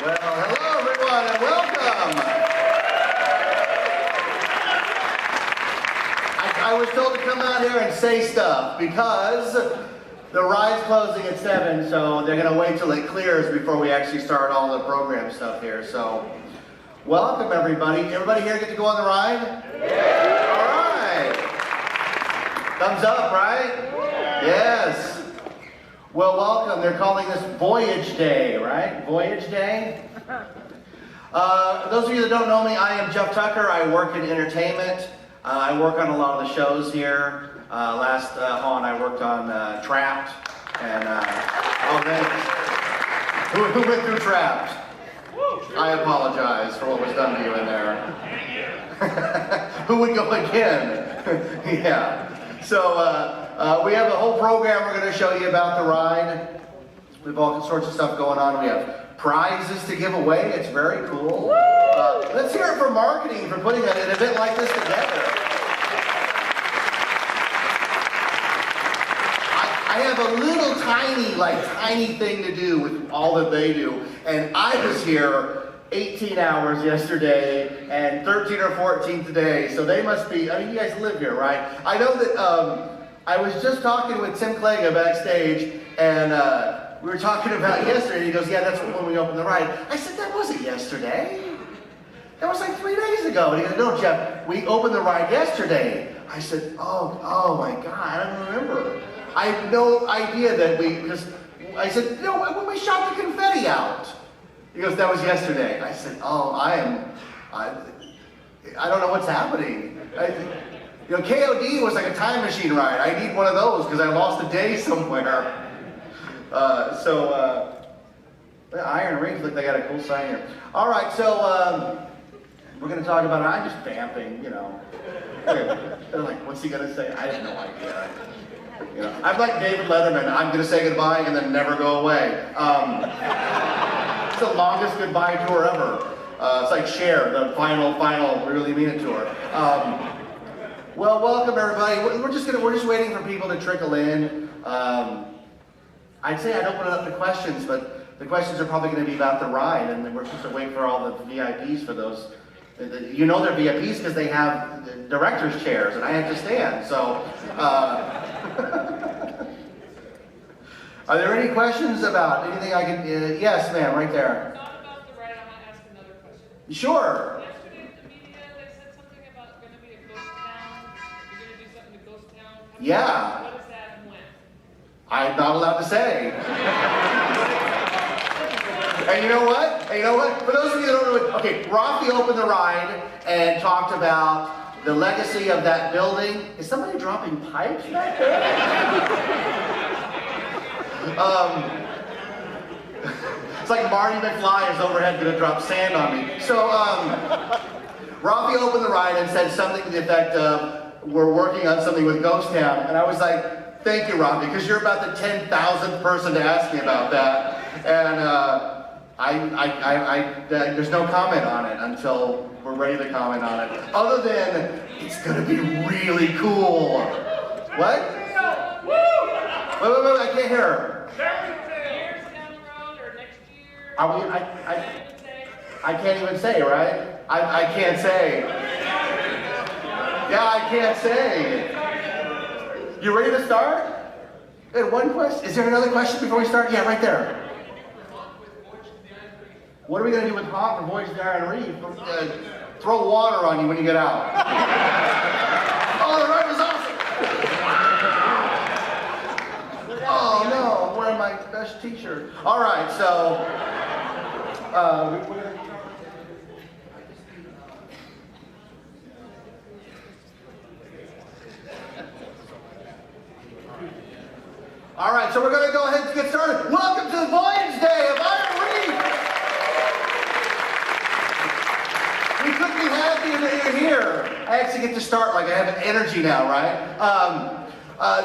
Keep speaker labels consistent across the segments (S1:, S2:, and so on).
S1: Well, hello everyone and welcome. I was told to come out here and say stuff because the ride's closing at 7, so they're going to wait till it clears before we actually start all the program stuff here. So, welcome everybody. Everybody here get to go on the ride? Yeah. All right. Thumbs up, right? Yes. Well, welcome. They're calling this Voyage Day, right? Voyage Day. Those of you that don't know me, I am Jeff Tucker. I work in entertainment. I work on a lot of the shows here. Last on, I worked on Trapped. And, who went through Trapped? I apologize for what was done to you in there. Who would go again? Yeah. So, we have a whole program we're going to show you about the ride. We have all sorts of stuff going on. We have prizes to give away. It's very cool. Let's hear it for marketing for putting an event like this together. I have a little tiny thing to do with all that they do. And I was here 18 hours yesterday and 13 or 14 today. So they must be, I mean, you guys live here, right? I know that I was just talking with Tim Clegga backstage, and we were talking about yesterday. He goes, yeah, that's when we opened the ride. I said, that wasn't yesterday. That was like 3 days ago. And he goes, no, Jeff, we opened the ride yesterday. I said, oh my God, I don't remember. I have no idea that because I said, no, when we shot the confetti out. He goes, that was yesterday. I said, oh, I don't know what's happening. KOD was like a time machine ride. I need one of those because I lost a day somewhere. The Iron Reef, look, they got a cool sign here. All right, so we're going to talk about, I'm just vamping, you know. They're like, what's he going to say? I have no idea. You know, I'm like David Letterman. I'm going to say goodbye and then never go away. It's the longest goodbye tour ever. It's like Cher, the final, really mean it tour. Well, welcome everybody. We're just waiting for people to trickle in. I'd say I'd open it up to questions, but the questions are probably going to be about the ride, and then we're supposed to wait for all the VIPs for those. You know they're VIPs because they have the director's chairs, and I have to stand. So, are there any questions about anything I can? Yes, ma'am, right there.
S2: Not about the ride. I want to ask another question.
S1: Sure.
S2: Yesterday at the media, they said something about going to be a ghost town. You're going to do something to ghost town.
S1: Yeah.
S2: What is that and when?
S1: I'm not allowed to say. And you know what? For those of you that don't know, okay, Rafi opened the ride and talked about the legacy of that building. Is somebody dropping pipes back there? It's like Marty McFly is overhead going to drop sand on me. So, Rafi opened the ride and said something to the effect of, we're working on something with Ghost Town. And I was like, thank you, Rafi, because you're about the 10,000th person to ask me about that. And there's no comment on it until we're ready to comment on it. Other than, it's going to be really cool. What? Wait, I can't hear her.
S2: Years down the road or next year?
S1: I can't even say, right? I can't say. Yeah, I can't say. You ready to start? Good, one question. Is there another question before we start? Yeah, right there. What are we going to do with Hawk for Voyage to the Iron Reef? Throw water on you when you get out. Oh, the ride was awesome! Oh no, I'm wearing my best t-shirt. All right, so we're gonna... All right, so we're going to go ahead and get started. Welcome to the Voyage Day of Iron Reef. We couldn't be happier that you're here. I actually get to start like I have energy now, right?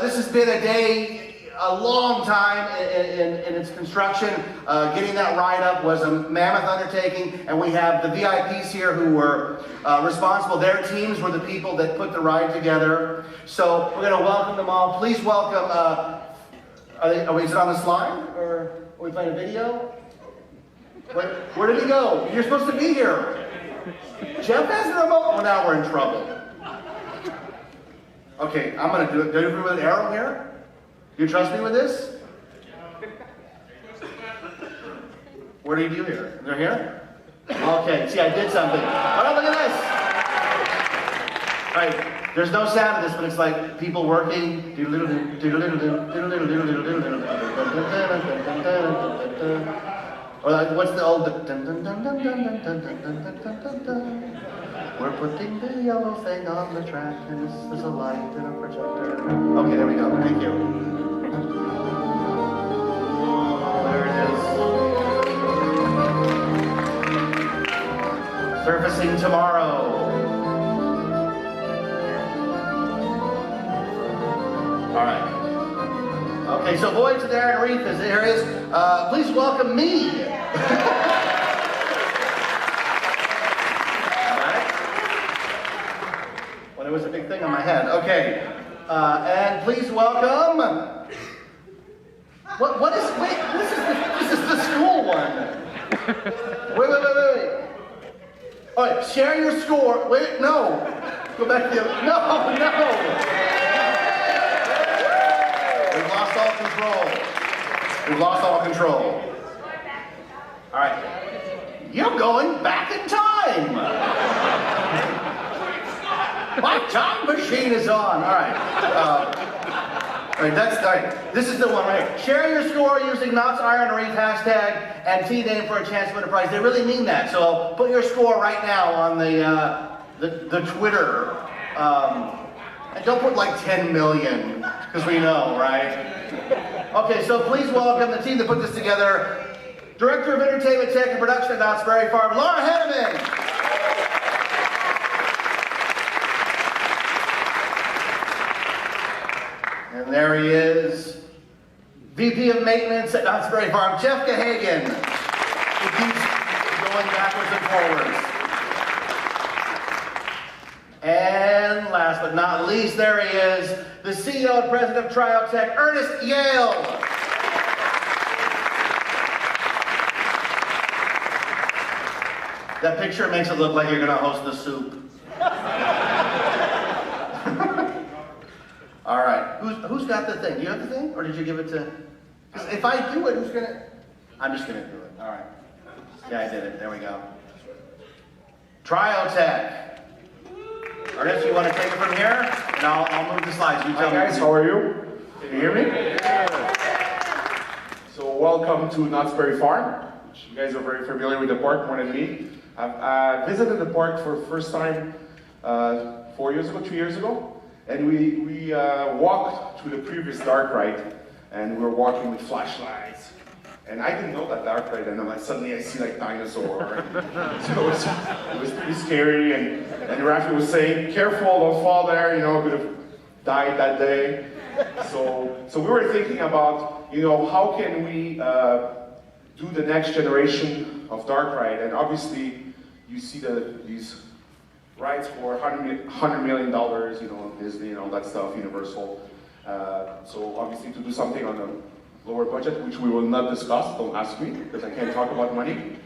S1: This has been a long time in its construction. Getting that ride up was a mammoth undertaking, and we have the VIPs here who were responsible. Their teams were the people that put the ride together. So we're going to welcome them all. Please welcome, is it on the slide, or are we playing a video? Where did he go? You're supposed to be here. Jeff has the remote. Oh, now we're in trouble. Okay, I'm gonna do it. Do you with an arrow here? You trust me with this? Where do you do here? They're here? Okay, see, I did something. Oh, look at this. All right, there's no sound of this, but it's like people working. Or like, what's the old? We're putting the yellow thing on the track, and this is a light and a projector. Okay, there we go. Thank you. There it is. Surfacing tomorrow. All right. Okay, so Voyage to the Iron Reef is here. Please welcome me. All right. Well, there was a big thing on my head. Okay. And please welcome. What is? Wait. This is the school one. Wait. All right. Share your score. Wait. No. Go back to the. No. We've lost all control. We've lost all control. All right. You're going back in time. My time machine is on. All right. All right. This is the one right here. Share your score using Knott's Iron Reef hashtag and T-name for a chance to win a prize. They really mean that. So put your score right now on the Twitter. And don't put like 10 million, because we know, right? Okay, so please welcome the team that put this together. Director of Entertainment Tech and Production at Knott's Berry Farm, Laura Henneman. And there he is, VP of Maintenance at Knott's Berry Farm, Jeff Gahagan, who keeps going backwards and forwards. And last but not least, there he is, the CEO and President of Tech, Ernest Yale. That picture makes it look like you're going to host the soup. All right, who's got the thing? Do you have the thing, or did you give it to? Because if I do it, who's gonna? I'm just gonna do it. All right. Yeah, I did it. There we go. Tech. Ernest, you want to take it from here? And I'll move the slides. You tell me.
S3: Hi guys, how are you? Can you hear me? So welcome to Knott's Berry Farm. You guys are very familiar with the park more than me. I've visited the park for the first time 3 years ago. And we walked to the previous dark ride, and we were walking with flashlights. And I didn't know that dark ride, and then suddenly I see like dinosaur. So it was pretty scary, and Rafi was saying, careful, don't fall there, I could have died that day. So we were thinking about, how can we do the next generation of dark ride? And obviously, you see these rides for $100 million, Disney and all that stuff, Universal. So obviously to do something on a lower budget, which we will not discuss, don't ask me, because I can't talk about money.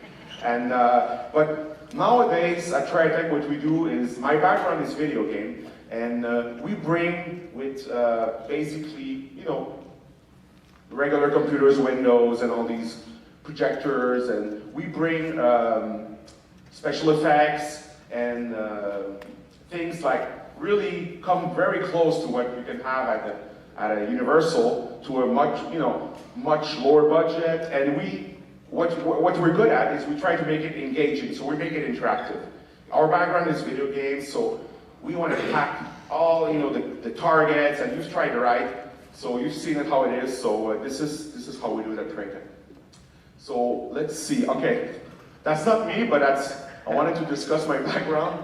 S3: And but nowadays at Tech, what we do is, my background is video game, and we bring with basically, regular computers, Windows, and all these projectors, and we bring special effects, and things like really come very close to what you can have at a Universal, to a much lower budget. And what we're good at is we try to make it engaging, so we make it interactive. Our background is video games, so we want to pack all the targets, and you've tried the ride, so you've seen it how it is. So this is how we do it at Tech. So let's see. Okay, that's not me, but I wanted to discuss my background.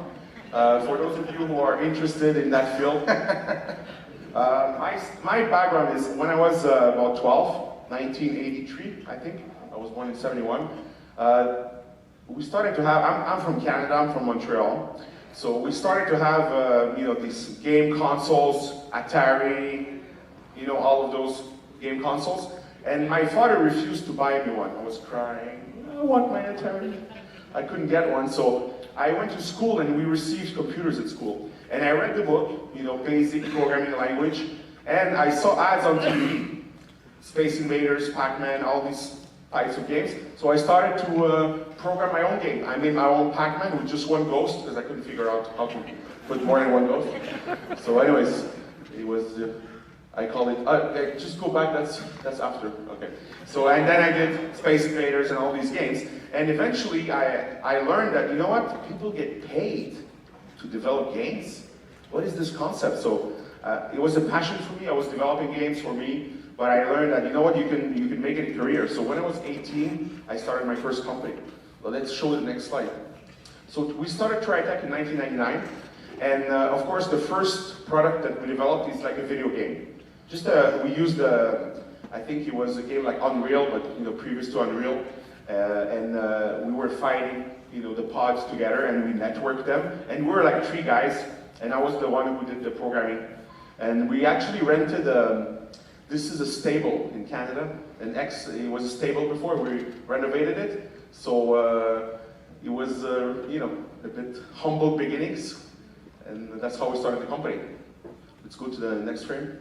S3: For those of you who are interested in that field, my background is, when I was about 12, 1983, I think, I was born in 71, we started to have, I'm from Canada, I'm from Montreal, so we started to have, these game consoles, Atari, all of those game consoles, and my father refused to buy me one. I was crying. I want my Atari. I couldn't get one, so I went to school and we received computers at school. And I read the book, you know, basic programming language, and I saw ads on TV. Space Invaders, Pac-Man, all these types of games. So I started to program my own game. I made my own Pac-Man with just one ghost, because I couldn't figure out how to put more than one ghost. So anyways, it was, I call it, just go back, that's after, okay. So, and then I did Space Invaders and all these games, and eventually I learned that, you know what, people get paid to develop games? What is this concept? So, it was a passion for me, I was developing games for me, but I learned that, you know what, you can make it a career. So when I was 18, I started my first company. Well, let's show the next slide. So we started TriTech in 1999, and of course the first product that we developed is like a video game. Just we used I think it was a game like Unreal, but you know previous to Unreal, and we were fighting the pods together, and we networked them, and we were like 3 guys, and I was the one who did the programming, and we actually rented. This is a stable in Canada, it was a stable before, we renovated it, so it was, a bit humble beginnings, and that's how we started the company. Let's go to the next frame.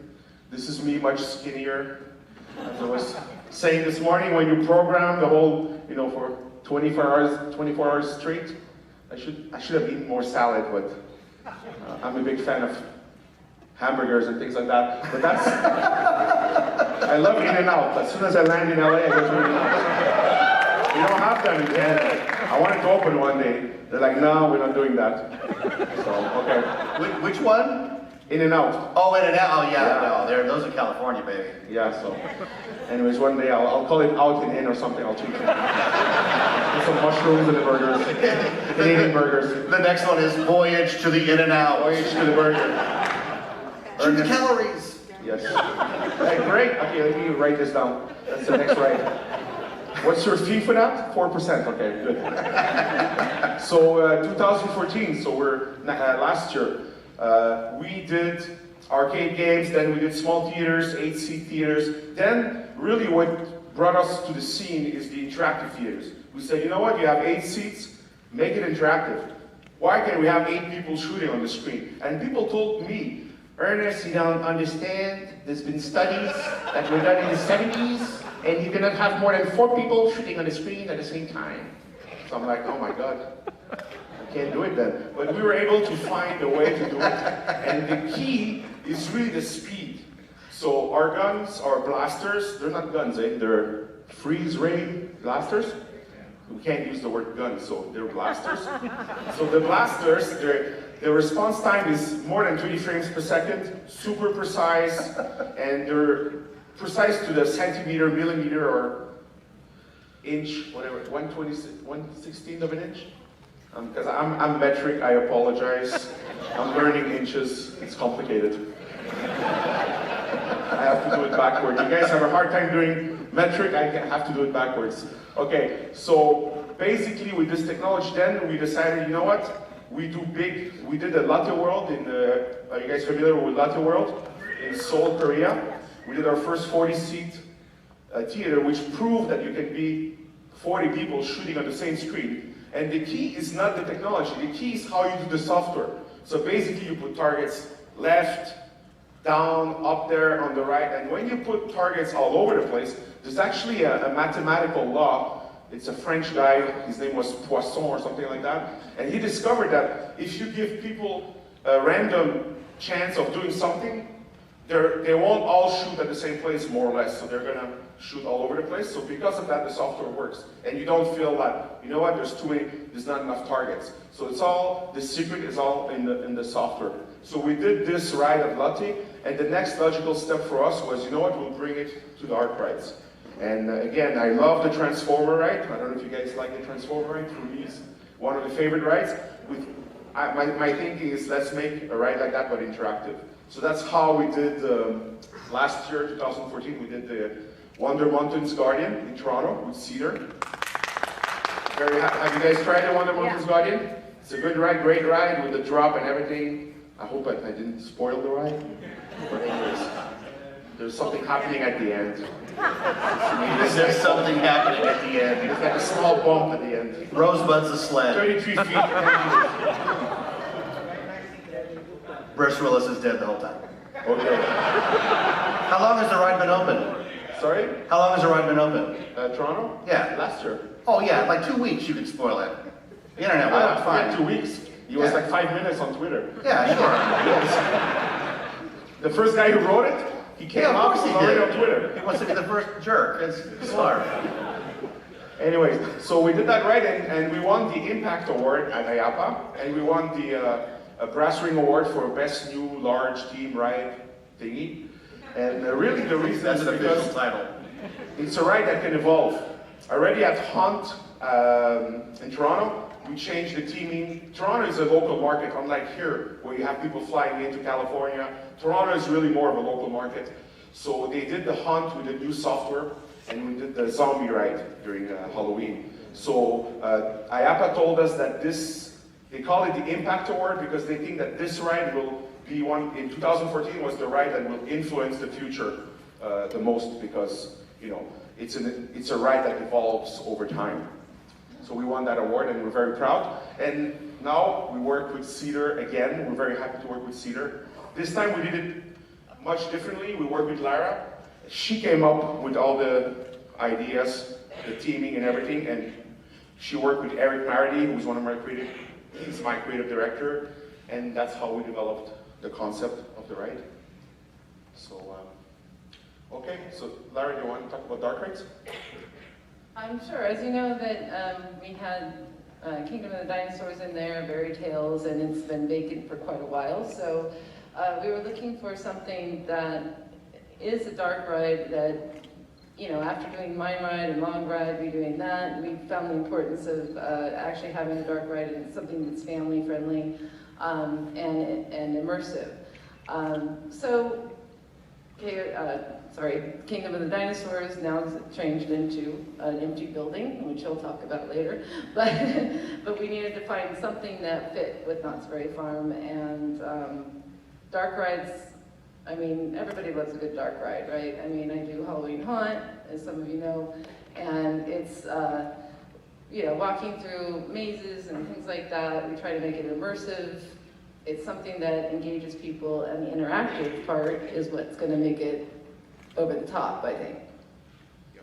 S3: This is me much skinnier. As I was saying this morning, when you program the whole, for 24 hours straight, I should have eaten more salad, but I'm a big fan of hamburgers and things like that. But that's, I love In-N-Out. As soon as I land in LA, I go to In-N-Out. We don't have them in Canada. I want it to open one day. They're like, no, we're not doing that. So, okay.
S1: Which one?
S3: In-N-Out.
S1: Oh, In-N-Out. Oh, yeah. No, those are California, baby.
S3: Yeah, so. Anyways, one day I'll call it Out and In or something. I'll treat it. Put some mushrooms in the burgers. Canadian burgers.
S1: The next one is Voyage to the In-N-Out.
S3: Voyage to the burger.
S1: Earn the calories.
S3: Yes. Hey, great. Okay, let me write this down. That's the next right. What's your fee for that? 4%. Okay, good. So 2014. So we're last year. We did arcade games. Then we did small theaters, 8-seat theaters. Then really what brought us to the scene is the interactive theaters. We said, you know what? You have 8 seats. Make it interactive. Why can't we have 8 people shooting on the screen? And people told me, Ernest, you don't understand. There's been studies that were done in the 70s, and you cannot have more than 4 people shooting on the screen at the same time. So I'm like, oh my God, I can't do it then. But we were able to find a way to do it, and the key is really the speed. So our guns, our blasters, they're not guns, they're freeze-ray blasters. We can't use the word gun, so they're blasters. So the blasters, their response time is more than 20 frames per second, super precise, and they're precise to the centimeter, millimeter, or inch, whatever, 1/16 of an inch. Because I'm metric, I apologize. I'm learning inches, it's complicated. I have to do it backward. You guys have a hard time doing metric, I have to do it backwards. Okay, so basically with this technology then, we decided, you know what? We did a Latte World are you guys familiar with Latte World? In Seoul, Korea. We did our first 40-seat theater, which proved that you can be 40 people shooting on the same screen. And the key is not the technology, the key is how you do the software. So basically you put targets left, down, up there, on the right, and when you put targets all over the place, there's actually a mathematical law. It's a French guy, his name was Poisson or something like that, and he discovered that if you give people a random chance of doing something, they won't all shoot at the same place, more or less, so they're gonna shoot all over the place. So because of that, the software works, and you don't feel that, you know what, there's not enough targets. So the secret is all in the software. So we did this ride at Lotte, and the next logical step for us was, you know what, we'll bring it to the ARC rides. And again, I love the Transformer ride. I don't know if you guys like the Transformer ride. For me, it's one of the favorite rides. My thinking is, let's make a ride like that, but interactive. So that's how we did, last year, 2014, we did the Wonder Mountains Guardian in Toronto with Cedar. Have you guys tried the Wonder Mountains Guardian? It's a good ride, great ride with the drop and everything. I hope I didn't spoil the ride. But anyways, there's something happening at the end.
S1: There's something happening at the end.
S3: It's like a small bump at the end.
S1: Rosebud's a sled.
S3: 33 feet.
S1: Bruce Willis is dead the whole time.
S3: Okay.
S1: How long has the ride been open?
S3: Sorry?
S1: How long has the ride been open?
S3: Toronto?
S1: Yeah.
S3: Last year.
S1: Oh yeah, like 2 weeks you could spoil it. The internet, well, it's fine.
S3: 2 weeks. He was
S1: Yeah.
S3: like 5 minutes on Twitter.
S1: Yeah, sure.
S3: The first guy who wrote it, he came
S1: Yeah, of
S3: out
S1: course he
S3: already
S1: did.
S3: on Twitter.
S1: He wants to be the first jerk. It's smart.
S3: Anyways, so we did that right, and we won the Impact Award at IAPA, and we won the Brass Ring Award for Best New Large Team Ride thingy. And really the reason
S1: That's
S3: is
S1: an
S3: because
S1: official title.
S3: it's a ride that can evolve. Already at Hunt in Toronto, we changed the teaming. Toronto is a local market, unlike here, where you have people flying into California. Toronto is really more of a local market. So they did the Hunt with the new software, and we did the zombie ride during Halloween. So IAPA told us that they call it the Impact Award because they think that this ride will be one, in 2014 was the ride that will influence the future the most because, you know, it's a ride that evolves over time. So we won that award and we're very proud. And now we work with Cedar again. We're very happy to work with Cedar. This time we did it much differently. We worked with Lara. She came up with all the ideas, the teaming and everything, and she worked with Eric Marity, who's one of my he's my creative director, and that's how we developed the concept of the ride. So, okay, so Lara, do you want to talk about dark rides?
S4: I'm sure. As you know, that we had Kingdom of the Dinosaurs in there, Fairy Tales, and it's been vacant for quite a while. So we were looking for something that is a dark ride that, you know, after doing Mine Ride and Long Ride, we're doing that. We found the importance of actually having a dark ride and something that's family friendly and immersive. Kingdom of the Dinosaurs now is changed into an empty building, which he'll talk about later. But we needed to find something that fit with Knott's Berry Farm, and dark rides. I mean, everybody loves a good dark ride, right? I mean, I do Halloween Haunt, as some of you know, and it's you know, walking through mazes and things like that. We try to make it immersive. It's something that engages people, and the interactive part is what's going to make it over the top, I think.
S3: Yeah.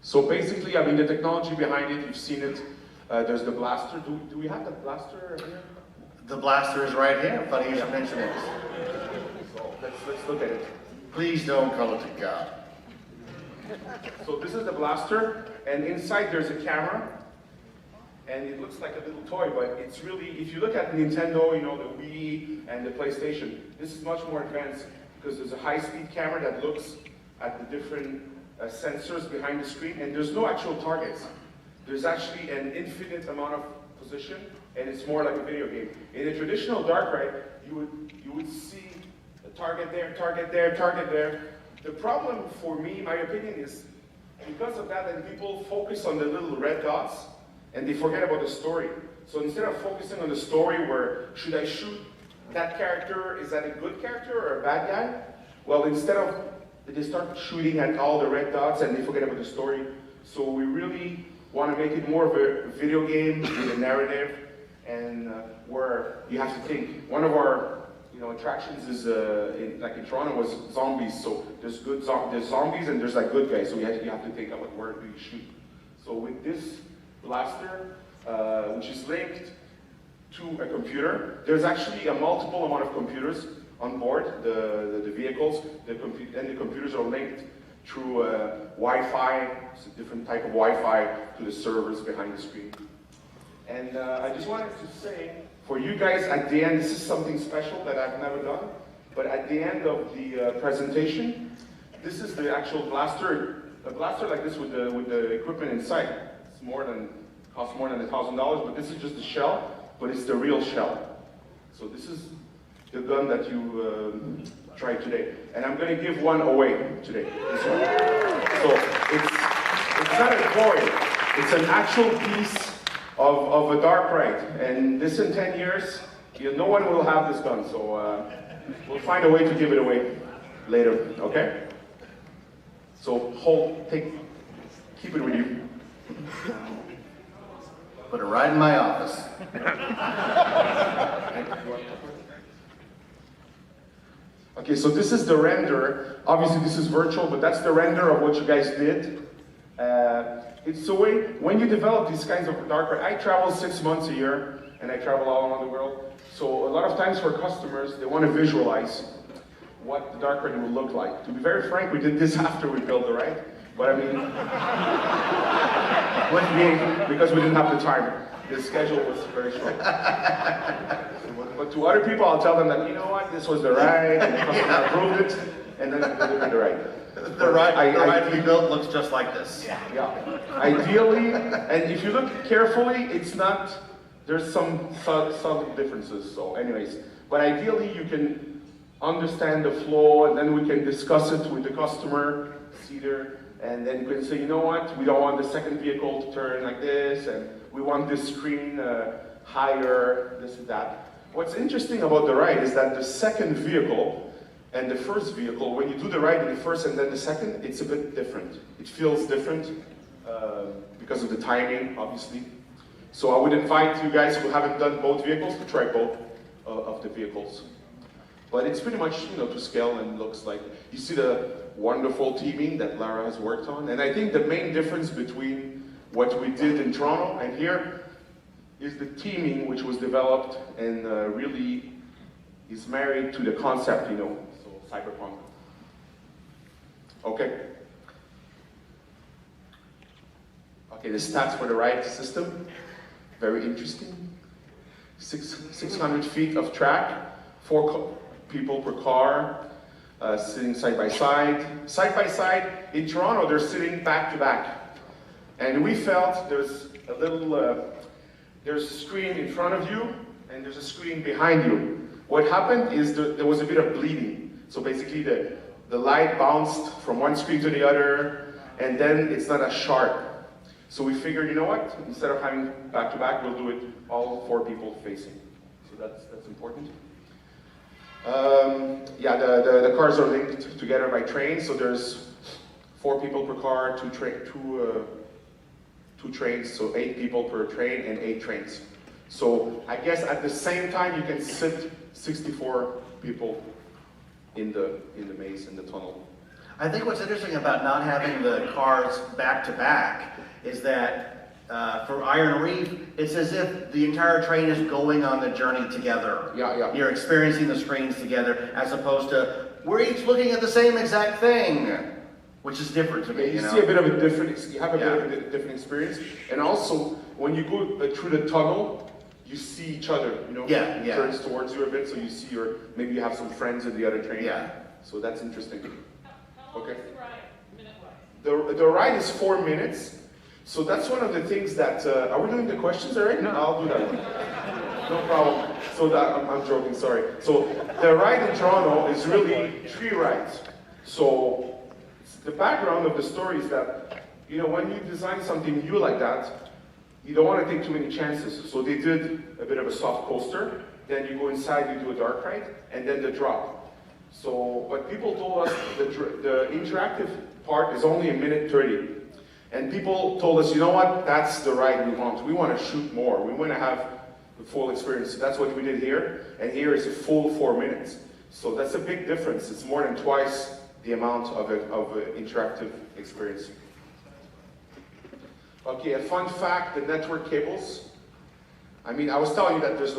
S3: So basically, I mean, the technology behind it, you've seen it. There's the blaster. Do we have the blaster here?
S1: The blaster is right here. Funny you should mention it.
S3: So let's look at it.
S1: Please don't call it to God.
S3: So this is the blaster, and inside there's a camera. And it looks like a little toy, but it's really, if you look at Nintendo, you know, the Wii and the PlayStation, this is much more advanced because there's a high-speed camera that looks at the different sensors behind the screen, and there's no actual targets. There's actually an infinite amount of position, and it's more like a video game. In a traditional dark ride, you would see a target there, target there, target there. The problem for me, my opinion, is because of that, then people focus on the little red dots, and they forget about the story. So instead of focusing on the story where, should I shoot that character, is that a good character or a bad guy? Well, instead of, they start shooting at all the red dots and they forget about the story. So we really want to make it more of a video game with a narrative, and where you have to think. One of our attractions is, like in Toronto, was zombies. So there's there's zombies and there's like good guys. So you have to think about where do you shoot. So with this blaster, which is linked to a computer. There's actually a multiple amount of computers on board the vehicles. And the computers are linked through Wi-Fi. It's a different type of Wi-Fi to the servers behind the screen. And I just wanted to say, for you guys at the end, this is something special that I've never done. But at the end of the presentation, this is the actual blaster. A blaster like this with the equipment inside. Costs more than $1,000, but this is just the shell, but it's the real shell. So this is the gun that you tried today. And I'm going to give one away today, this one. So it's not a toy, it's an actual piece of a dark ride. And this in 10 years, no one will have this gun, so we'll find a way to give it away. later, okay? So keep it with you.
S1: Put it right in my office.
S3: Okay, so this is the render. Obviously this is virtual, but that's the render of what you guys did. It's the way, when you develop these kinds of dark red, I travel 6 months a year, and I travel all around the world. So a lot of times for customers, they want to visualize what the dark red will look like. To be very frank, we did this after we built the ride. But I mean, because we didn't have the time. The schedule was very short. But to other people, I'll tell them that, you know what, this was the ride, and the customer approved it, and then they delivered the ride.
S1: The ride we built looks just like this.
S3: Yeah. Ideally, and if you look carefully, it's not, there's some subtle differences, so anyways. But ideally, you can understand the flow, and then we can discuss it with the customer, and then you can say, you know what, we don't want the second vehicle to turn like this, and we want this screen higher, this and that. What's interesting about the ride is that the second vehicle and the first vehicle, when you do the ride in the first and then the second, it's a bit different. It feels different because of the timing, obviously. So I would invite you guys who haven't done both vehicles to try both of the vehicles. But it's pretty much, to scale, and looks like, you see the wonderful teaming that Lara has worked on. And I think the main difference between what we did in Toronto and here is the teaming which was developed and really is married to the concept, so cyberpunk. Okay. Okay, the stats for the ride system, very interesting. 600 feet of track, 4 people per car, sitting side by side. Side by side, in Toronto, they're sitting back to back. And we felt there's a little, there's a screen in front of you, and there's a screen behind you. What happened is there was a bit of bleeding. So basically the light bounced from one screen to the other, and then it's not as sharp. So we figured, you know what, instead of having back to back, we'll do it all 4 people facing. So that's important. Yeah, the cars are linked together by train, so there's 4 people per car, two trains, so 8 people per train and 8 trains. So I guess at the same time you can sit 64 people in the maze, in the tunnel.
S1: I think what's interesting about not having the cars back to back is that for Iron Reef, it's as if the entire train is going on the journey together.
S3: Yeah.
S1: You're experiencing the screens together, as opposed to, we're each looking at the same exact thing, which is different to me,
S3: you see a bit of a different, you have a bit of a different experience. And also, when you go through the tunnel, you see each other,
S1: Yeah.
S3: It turns towards you a bit, so you see maybe you have some friends in the other train.
S1: Yeah.
S3: So that's interesting.
S2: How long
S3: Okay.
S2: is the ride, minute-wise?
S3: The ride is 4 minutes. So that's one of the things that, are we doing the questions already? No, I'll do that one. No problem. So I'm joking, sorry. So the ride in Toronto is really 3 rides. So the background of the story is that, when you design something new like that, you don't want to take too many chances. So they did a bit of a soft coaster, then you go inside, you do a dark ride, and then the drop. So, but people told us the interactive part is only 1:30. And people told us, you know what, that's the ride we want. We want to shoot more. We want to have the full experience. So that's what we did here. And here is a full 4 minutes. So that's a big difference. It's more than twice the amount of an interactive experience. Okay, a fun fact, the network cables. I mean, I was telling you that there's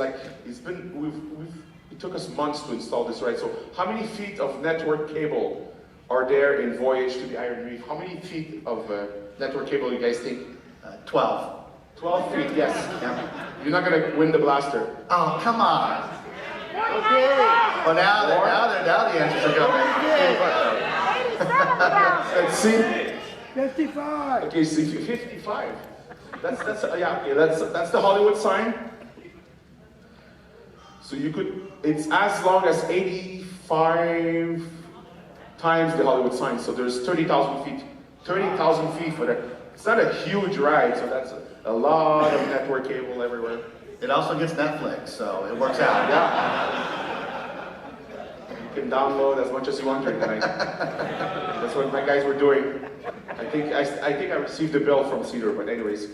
S3: it took us months to install this, right? So how many feet of network cable are there in Voyage to the Iron Reef? How many feet of network cable you guys think?
S1: 12.
S3: 12 feet, yes.
S1: Yeah.
S3: You're not gonna win the blaster.
S1: Oh, come on. Okay. Well, now the answers are coming.
S3: Let's see.
S5: 55.
S3: Okay, so 55. That's the Hollywood sign. So it's as long as 85 times the Hollywood sign. So there's 30,000 feet. 30,000 feet for that. It's not a huge ride, so that's a lot of network cable everywhere.
S1: It also gets Netflix, so it works out.
S3: Yeah. You can download as much as you want during the night. That's what my guys were doing. I think I received a bill from Cedar, but anyways.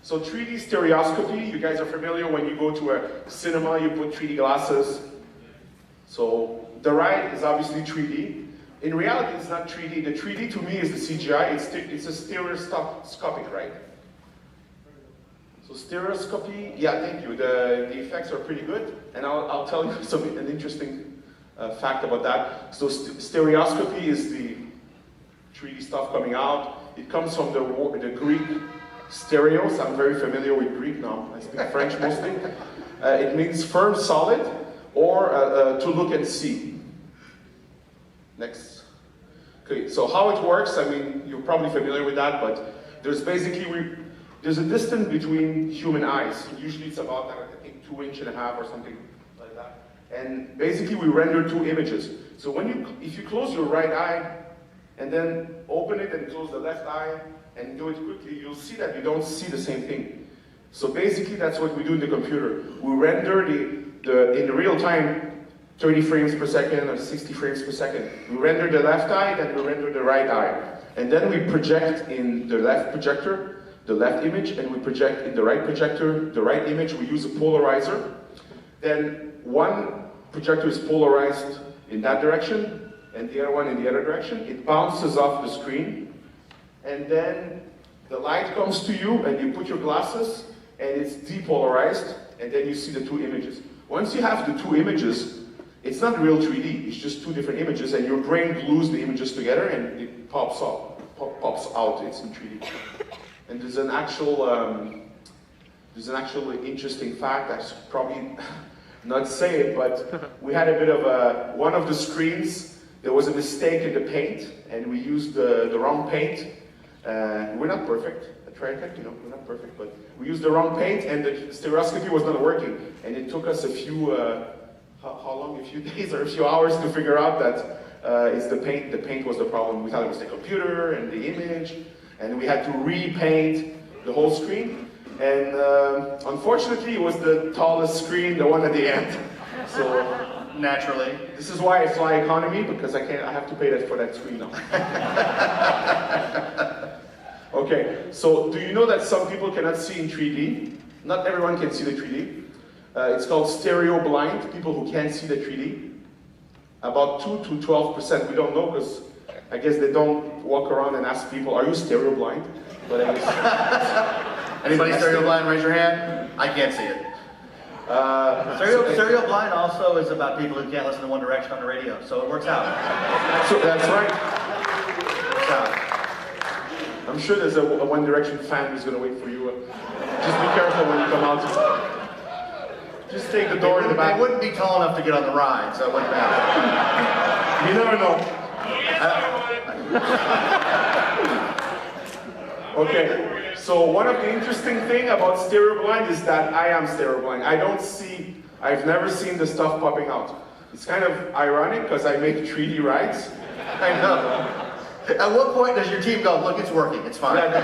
S3: So 3D stereoscopy, you guys are familiar when you go to a cinema, you put 3D glasses. So the ride is obviously 3D. In reality, it's not 3D. The 3D to me is the CGI. It's a stereoscopic ride. So stereoscopy, yeah, thank you. The effects are pretty good, and I'll tell you an interesting fact about that. So stereoscopy is the 3D stuff coming out. It comes from the Greek stereos. I'm very familiar with Greek now. I speak French mostly. It means firm, solid, or to look and see. Next. Okay, so how it works, I mean, you're probably familiar with that, but there's basically, there's a distance between human eyes. Usually it's about, I think, 2.5 inches or something like that. And basically we render 2 images. So if you close your right eye, and then open it and close the left eye, and do it quickly, you'll see that you don't see the same thing. So basically that's what we do in the computer. We render in real time, 30 frames per second or 60 frames per second. We render the left eye, then we render the right eye. And then we project in the left projector, the left image, and we project in the right projector, the right image. We use a polarizer. Then one projector is polarized in that direction, and the other one in the other direction. It bounces off the screen, and then the light comes to you, and you put your glasses, and it's depolarized, and then you see the 2 images. Once you have the 2 images, it's not real 3D, it's just 2 different images, and your brain glues the images together, and it pops out, it's in 3D. And there's an actual interesting fact, I should probably not say it, but we had a bit of one of the screens, there was a mistake in the paint, and we used the wrong paint. We're not perfect at TriTech, we're not perfect, but we used the wrong paint, and the stereoscopy was not working, and it took us a few, how long? A few days or a few hours to figure out that it's the paint. The paint was the problem. We thought it was the computer and the image, and we had to repaint the whole screen. And unfortunately, it was the tallest screen, the one at the end. So
S1: Naturally.
S3: this is why I fly economy, because I have to pay that for that screen now. Okay, so do you know that some people cannot see in 3D? Not everyone can see the 3D. It's called stereo blind, people who can't see the 3D. About 2 to 12%, we don't know, because I guess they don't walk around and ask people, are you stereo blind? But I guess,
S1: Anybody stereo blind, raise your hand. I can't see it. Stereo blind also is about people who can't listen to One Direction on the radio, so it works out.
S3: So that's right.
S1: Works out.
S3: I'm sure there's a One Direction fan who's going to wait for you. Just be careful when you come out. Just take the door in the back.
S1: They wouldn't be tall enough to get on the ride, so it wouldn't matter.
S3: You never know. Okay, so one of the interesting things about stereo blind is that I am stereo blind. I've never seen the stuff popping out. It's kind of ironic because I make 3D rides.
S1: I know. At what point does your team go, look, it's working, it's fine? And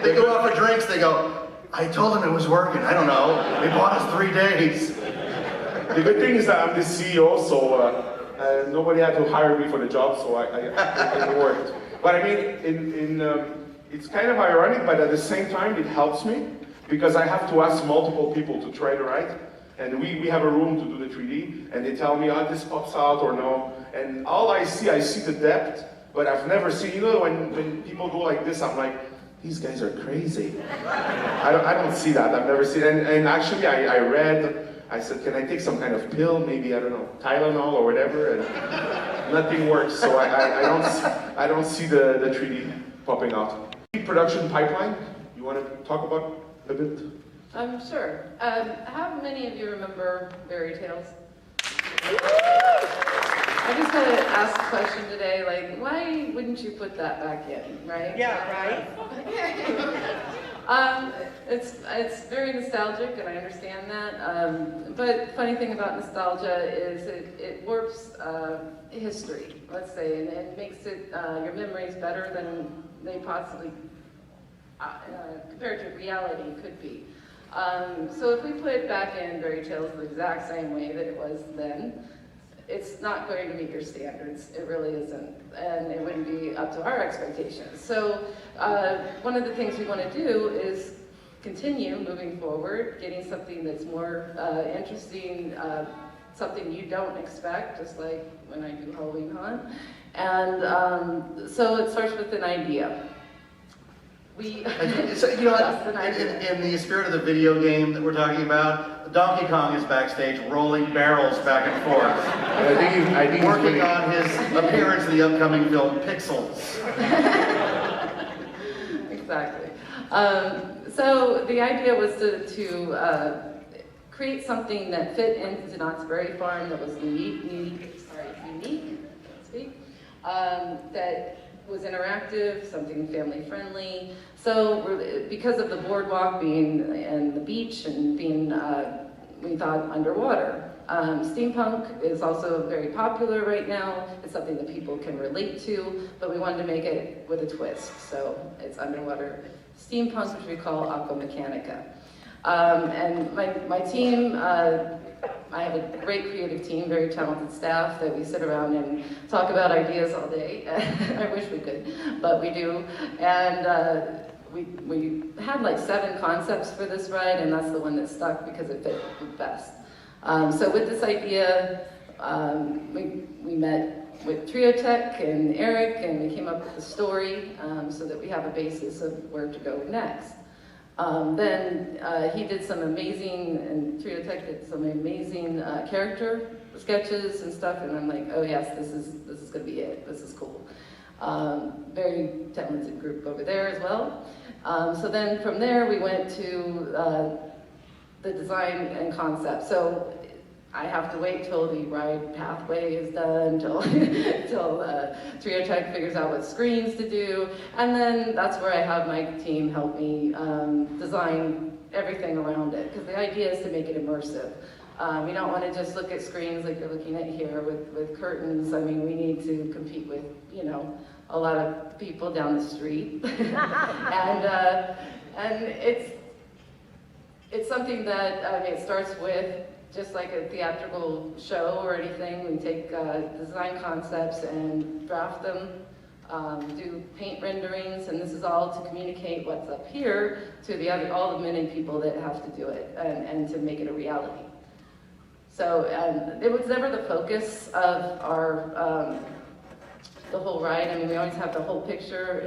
S1: they go out for drinks, they go, I told them it was working, I don't know. They bought us 3 days.
S3: The good thing is that I'm the CEO, so nobody had to hire me for the job, so it worked. But I mean, it's kind of ironic, but at the same time, it helps me, because I have to ask multiple people to try the ride. And we have a room to do the 3D, and they tell me, oh, this pops out or no. And all I see the depth, but I've never seen, when people go like this, I'm like, these guys are crazy. I don't see that, I've never seen it. And actually, I read, I said, can I take some kind of pill, maybe, I don't know, Tylenol or whatever, and nothing works, so I don't see the 3D popping out. Production pipeline, you want to talk about a bit?
S4: Sure. How many of you remember fairy tales? I just had to ask a question today, like, why wouldn't you put that back in, right?
S6: Yeah, right?
S4: It's very nostalgic, and I understand that. But funny thing about nostalgia is it warps history, let's say, and it makes it your memories better than they possibly, compared to reality, could be. So if we put back in Fairy Tales the exact same way that it was then, it's not going to meet your standards. It really isn't. And it wouldn't be up to our expectations. So one of the things we want to do is continue moving forward, getting something that's more interesting, something you don't expect, just like when I do Halloween Haunt. And so it starts with an idea.
S1: So, you know what, in the spirit of the video game that we're talking about, Donkey Kong is backstage rolling barrels back and forth,
S3: I think
S1: working on his appearance in the upcoming film Pixels.
S4: Exactly. So the idea was to create something that fit into Knott's Berry Farm that was unique, let's speak, that was interactive, something family friendly. So because of the boardwalk being and the beach and being, we thought underwater. Steampunk is also very popular right now. It's something that people can relate to, but we wanted to make it with a twist. So it's underwater steampunk, which we call Aqua Mechanica. And my team, I have a great creative team, very talented staff that we sit around and talk about ideas all day. I wish we could, but we do. And we had like 7 concepts for this ride, and that's the one that stuck because it fit the best. So with this idea, we met with Trio Tech and Eric, and we came up with a story so that we have a basis of where to go next. Then he did some amazing, and Trio Tech did some amazing character sketches and stuff, and I'm like, oh yes, this is gonna be it. This is cool. Very talented group over there as well. So then from there we went to the design and concept. So I have to wait till the ride pathway is done, till Trio Tech figures out what screens to do, and then that's where I have my team help me design everything around it, because the idea is to make it immersive. We don't want to just look at screens like you're looking at here with curtains. I mean, we need to compete with, you know, a lot of people down the street. and it's something that, I mean, it starts with just like a theatrical show or anything. We take design concepts and draft them, do paint renderings, and this is all to communicate what's up here to all the many people that have to do it and to make it a reality. So it was never the focus of our the whole ride. I mean, we always have the whole picture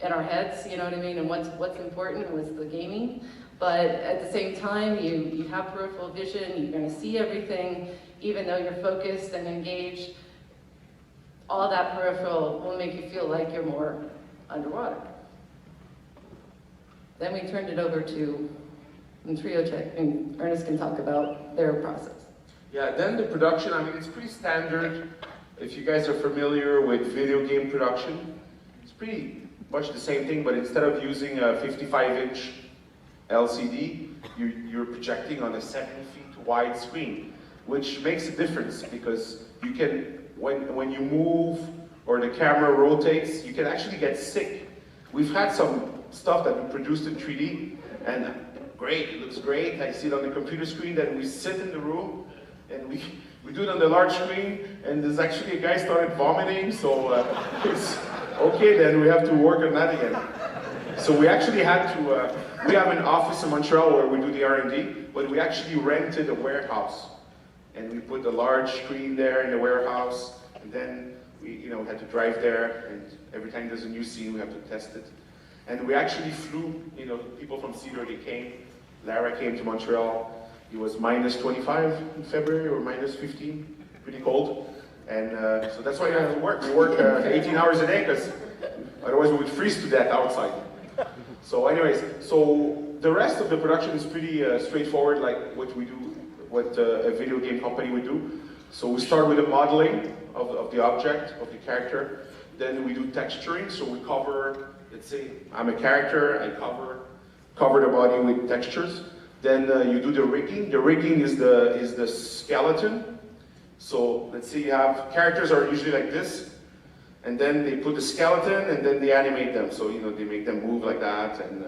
S4: in our heads, you know what I mean, and what's important was the gaming. But at the same time, you have peripheral vision, you're going to see everything, even though you're focused and engaged. All that peripheral will make you feel like you're more underwater. Then we turned it over to Trio Tech, and Ernest can talk about their process.
S3: Yeah, then the production, I mean, it's pretty standard. If you guys are familiar with video game production, it's pretty much the same thing, but instead of using a 55-inch LCD, you're projecting on a 7 feet wide screen, which makes a difference because you can, when you move or the camera rotates, you can actually get sick. We've had some stuff that we produced in 3D, and great, it looks great. I see it on the computer screen, then we sit in the room, and we do it on the large screen, and there's actually a guy started vomiting, so it's okay, then we have to work on that again. So we actually had to, we have an office in Montreal where we do the R&D, but we actually rented a warehouse. And we put a large screen there in the warehouse, and then we had to drive there, and every time there's a new scene, we have to test it. And we actually flew, people from Cedar, they came. Lara came to Montreal. It was minus 25 in February, or minus 15, pretty cold. And so that's why you have to work. We work 18 hours a day, because otherwise we would freeze to death outside. So anyways, so the rest of the production is pretty straightforward, like what we do, what a video game company would do. So we start with the modeling of the object, of the character. Then we do texturing, so we cover, let's say I'm a character, I cover the body with textures. Then you do the rigging. The rigging is the skeleton. So let's say you have, characters are usually like this, and then they put the skeleton and then they animate them. So they make them move like that, and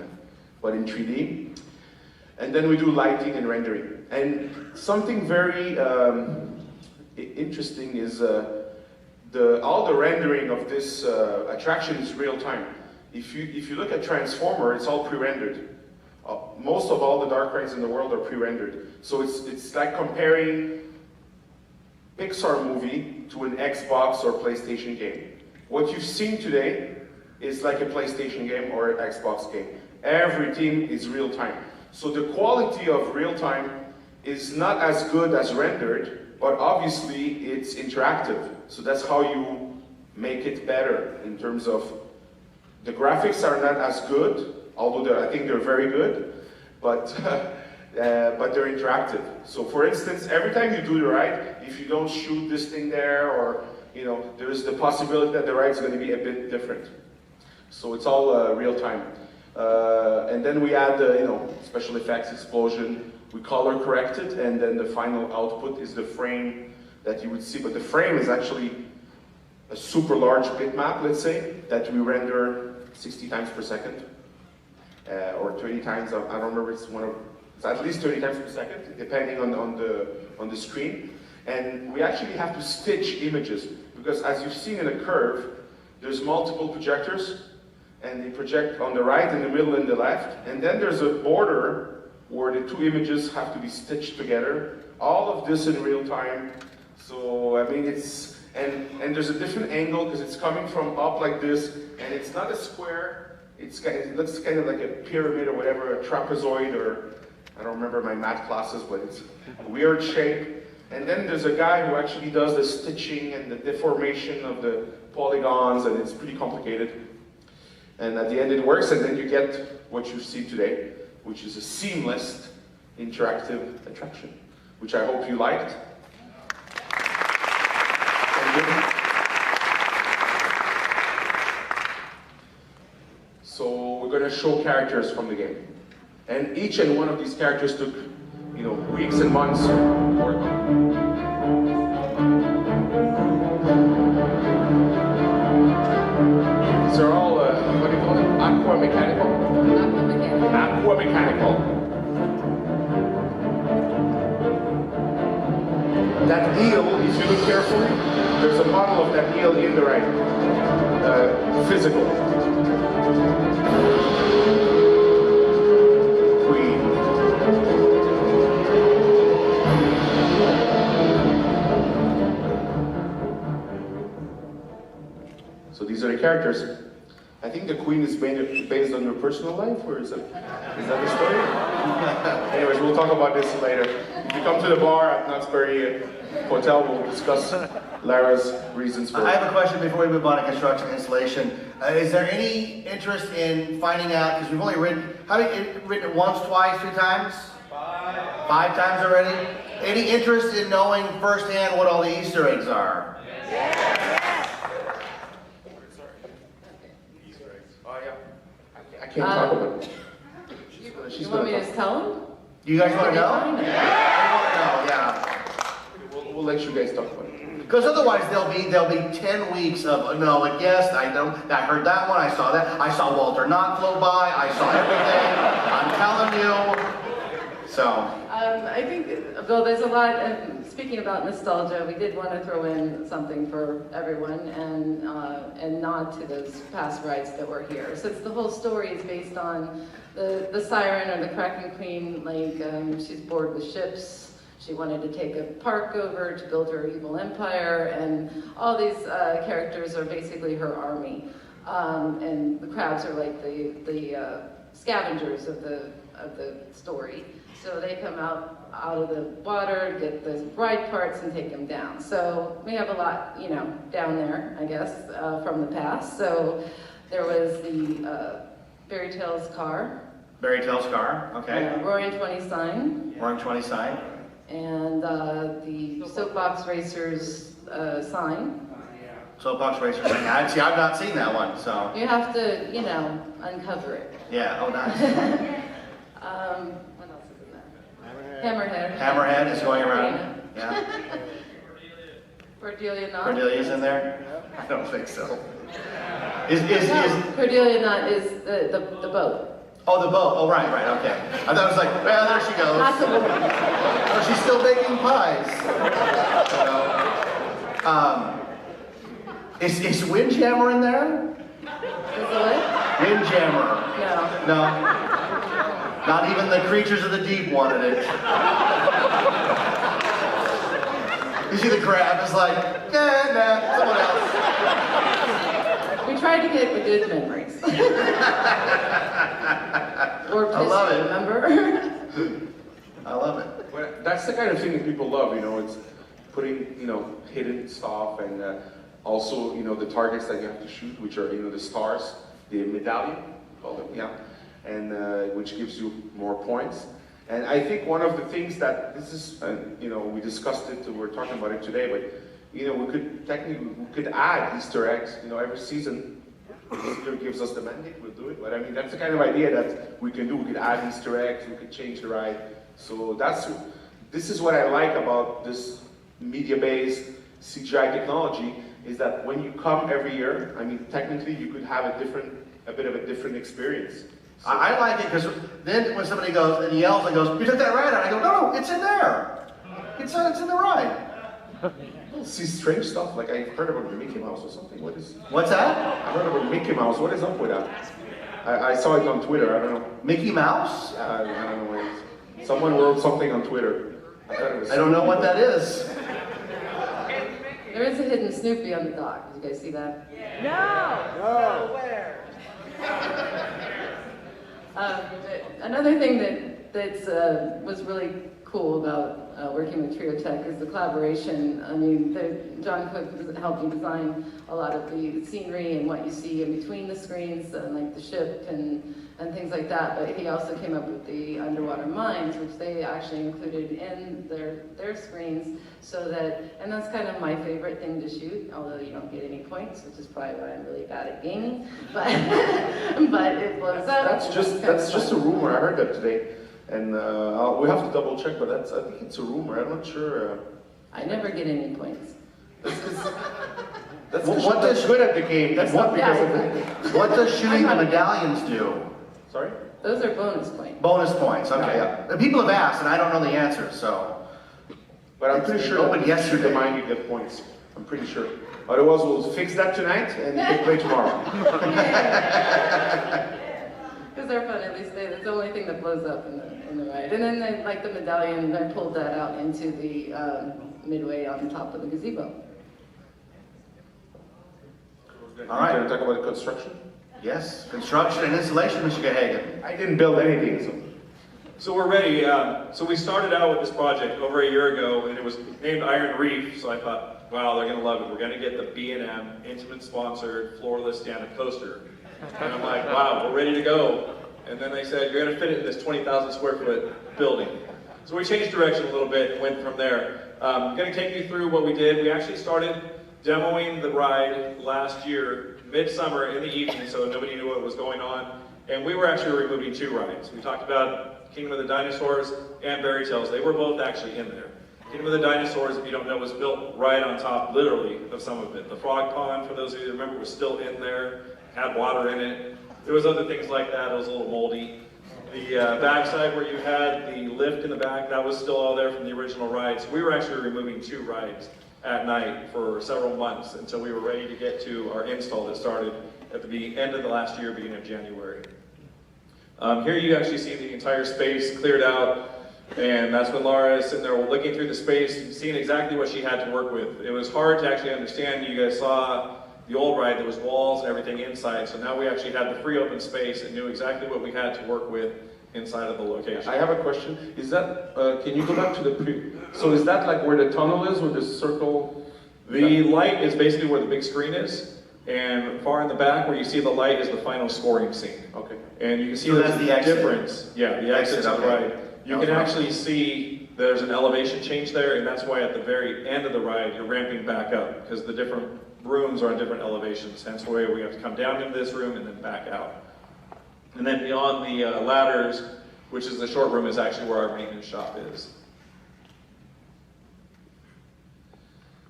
S3: but in 3D. And then we do lighting and rendering. And something very interesting is all the rendering of this attraction is real time. If you look at Transformer, it's all pre-rendered. Most of all the dark rides in the world are pre-rendered. So it's like comparing Pixar movie to an Xbox or PlayStation game. What you've seen today is like a PlayStation game or an Xbox game. Everything is real time. So the quality of real time is not as good as rendered, but obviously it's interactive. So that's how you make it better in terms of the graphics are not as good, although I think they're very good, but they're interactive. So for instance, every time you do the ride, if you don't shoot this thing there, or there's the possibility that the ride is going to be a bit different. So it's all real time. And then we add special effects, explosion, we color correct it, and then the final output is the frame that you would see. But the frame is actually a super large bitmap, let's say, that we render 60 times per second, or 20 times, I don't remember, it's at least 30 times per second, depending on the screen. And we actually have to stitch images, because as you've seen in a curve, there's multiple projectors, and they project on the right, in the middle, and the left. And then there's a border where the two images have to be stitched together. All of this in real time. So, I mean, and there's a different angle, because it's coming from up like this, and it's not a square. It looks kind of like a pyramid or whatever, a trapezoid, or I don't remember my math classes, but it's a weird shape. And then there's a guy who actually does the stitching and the deformation of the polygons, and it's pretty complicated. And at the end it works, and then you get what you see today, which is a seamless interactive attraction, which I hope you liked. Thank you. So we're going to show characters from the game. And each and one of these characters took, weeks and months to work on. These are all, what do you call it? Aqua mechanical? Aqua mechanical. That eel, if you look carefully, there's a model of that eel in the right. Physical. So these are the characters. I think the Queen is based on your personal life, or is that the story? Anyways, we'll talk about this later. If you come to the bar at Knott's Berry Hotel, we'll discuss Lara's reasons for it.
S1: I have a question before we move on to construction installation. Is there any interest in finding out, because we've only written it once, twice, 3 times? 5. 5 times already? Any interest in knowing firsthand what all the Easter eggs are?
S3: Yes. I can't talk about it.
S4: You want me to tell him?
S1: You guys want to know?
S4: Yeah.
S1: I want to know, yeah.
S3: We'll let you guys talk about it.
S1: Because otherwise there'll be 10 weeks of no and yes, I heard that one, I saw that, I saw Walter Knott flow by, I saw everything, I'm telling you. So.
S4: I think, Bill, there's a lot, and speaking about nostalgia, we did want to throw in something for everyone and nod to those past rides that were here. Since the whole story is based on the Siren or the Kraken Queen, like she's bored with ships. She wanted to take a park over to build her evil empire, and all these characters are basically her army. And the crabs are like the scavengers of the story. So they come out of the water, get the ride parts, and take them down. So we have a lot, down there, I guess, from the past. So there was the Fairy Tales car.
S1: Fairy Tales car, okay.
S4: Roaring 20 sign.
S1: Roaring 20 sign.
S4: And the Soapbox Racers sign.
S1: Soapbox Racers sign. I've not seen that one, so.
S4: You have to, uncover it.
S1: Yeah, oh nice.
S4: What else is in there? Hammerhead.
S1: Hammerhead is going around. Yeah.
S4: Cordelia Knott.
S1: Cordelia's in there? I don't think so. Is
S4: Cordelia Knott is the boat.
S1: Oh, the boat. Oh, right, okay. I thought it was like, well, there she goes.
S4: That's a woman.
S1: Oh, she's still baking pies. Is Windjammer in there?
S4: Is it what?
S1: Windjammer.
S4: No.
S1: No. Not even the creatures of the deep wanted it. You see the crab is like, nah, someone else.
S4: We tried to get the good memories. Or
S1: I love it.
S4: remember?
S1: I love it.
S3: Well, that's the kind of thing that people love, it's putting, hidden stuff and also, the targets that you have to shoot, which are, the stars, the medallion, call them, yeah, and which gives you more points. And I think one of the things that this is, we discussed it, we're talking about it today, but we could add Easter eggs, every season. Easter gives us the mandate, we'll do it. But I mean, that's the kind of idea that we can do. We could add Easter eggs, we could change the ride. So this is what I like about this media-based CGI technology, is that when you come every year, I mean, technically you could have a bit of a different experience. So,
S1: I like it because then when somebody goes and yells and goes, "You took that ride out," I go, "No, it's in there. It's in the ride."
S3: see strange stuff, like I've heard about the Mickey Mouse or something.
S1: What's that?
S3: I heard about Mickey Mouse. What is up with that? I saw it on Twitter. I don't know.
S1: Mickey Mouse?
S3: I don't know what it is. Someone wrote something on Twitter.
S1: I don't know what that is.
S4: There is a hidden Snoopy on the dock. Did you guys see that?
S5: No.
S2: Where?
S4: Another thing that was really cool about working with Trio Tech is the collaboration. I mean, John Cook helped me design a lot of the scenery and what you see in between the screens, like the ship and things like that. But he also came up with the underwater mines, which they actually included in their screens, so that, and that's kind of my favorite thing to shoot, although you don't get any points, which is probably why I'm really bad at gaming. But but it blows up.
S3: That's just a rumor. I heard that today. And we have to double check, but I think it's a rumor. I'm not sure.
S4: I never get any points.
S3: That's good at the game. That's not because of the...
S1: What does shooting the medallions do?
S3: Sorry?
S4: Those are bonus points.
S1: Bonus points, okay.
S3: Yeah.
S1: People have asked, and I don't know the answer, so.
S3: But I'm pretty sure
S1: opened
S3: that
S1: yesterday.
S3: shoot the mine, you get points. I'm pretty sure. Otherwise, we'll fix that tonight and you can play tomorrow.
S4: Because they're fun, at least it's the only thing that blows up in the ride. And then like the medallion, I pulled that out into the midway on top of the gazebo.
S1: All right.
S3: Can I talk about the construction?
S1: Yes, construction and installation, Mr. Gahagan.
S3: I didn't build anything,
S6: So we're ready. So we started out with this project over a year ago, and it was named Iron Reef. So I thought, wow, they're going to love it. We're going to get the B&M intimate sponsored floorless stand-up coaster. And I'm like, wow, we're ready to go. And then they said, you're going to fit it in this 20,000 square foot building. So we changed direction a little bit and went from there. I'm going to take you through what we did. We actually started demoing the ride last year, midsummer in the evening, so nobody knew what was going on. And we were actually removing 2 rides. We talked about Kingdom of the Dinosaurs and Fairy Tales. They were both actually in there. Kingdom of the Dinosaurs, if you don't know, was built right on top, literally, of some of it. The frog pond, for those of you that remember, was still in there, had water in it. There was other things like that. It was a little moldy. The backside where you had the lift in the back, that was still all there from the original ride. So we were actually removing 2 rides at night for several months until we were ready to get to our install that started at the end of the last year, beginning of January. Here you actually see the entire space cleared out, and that's when Laura is sitting there looking through the space, seeing exactly what she had to work with. It was hard to actually understand. You guys saw the old ride, there was walls and everything inside, so now we actually had the free open space and knew exactly what we had to work with inside of the location.
S3: I have a question. Is that, can you go back to so is that like where the tunnel is, with the circle?
S6: The light is basically where the big screen is, and far in the back where you see the light is the final scoring scene.
S3: Okay.
S6: And you can see
S1: So that's the exit.
S6: difference. Yeah, the exit to the
S1: okay.
S6: ride. You can actually see there's an elevation change there, and that's why at the very end of the ride you're ramping back up, because the different rooms are at different elevations. Hence why we have to come down into this room and then back out. And then beyond the ladders, which is the short room, is actually where our maintenance shop is.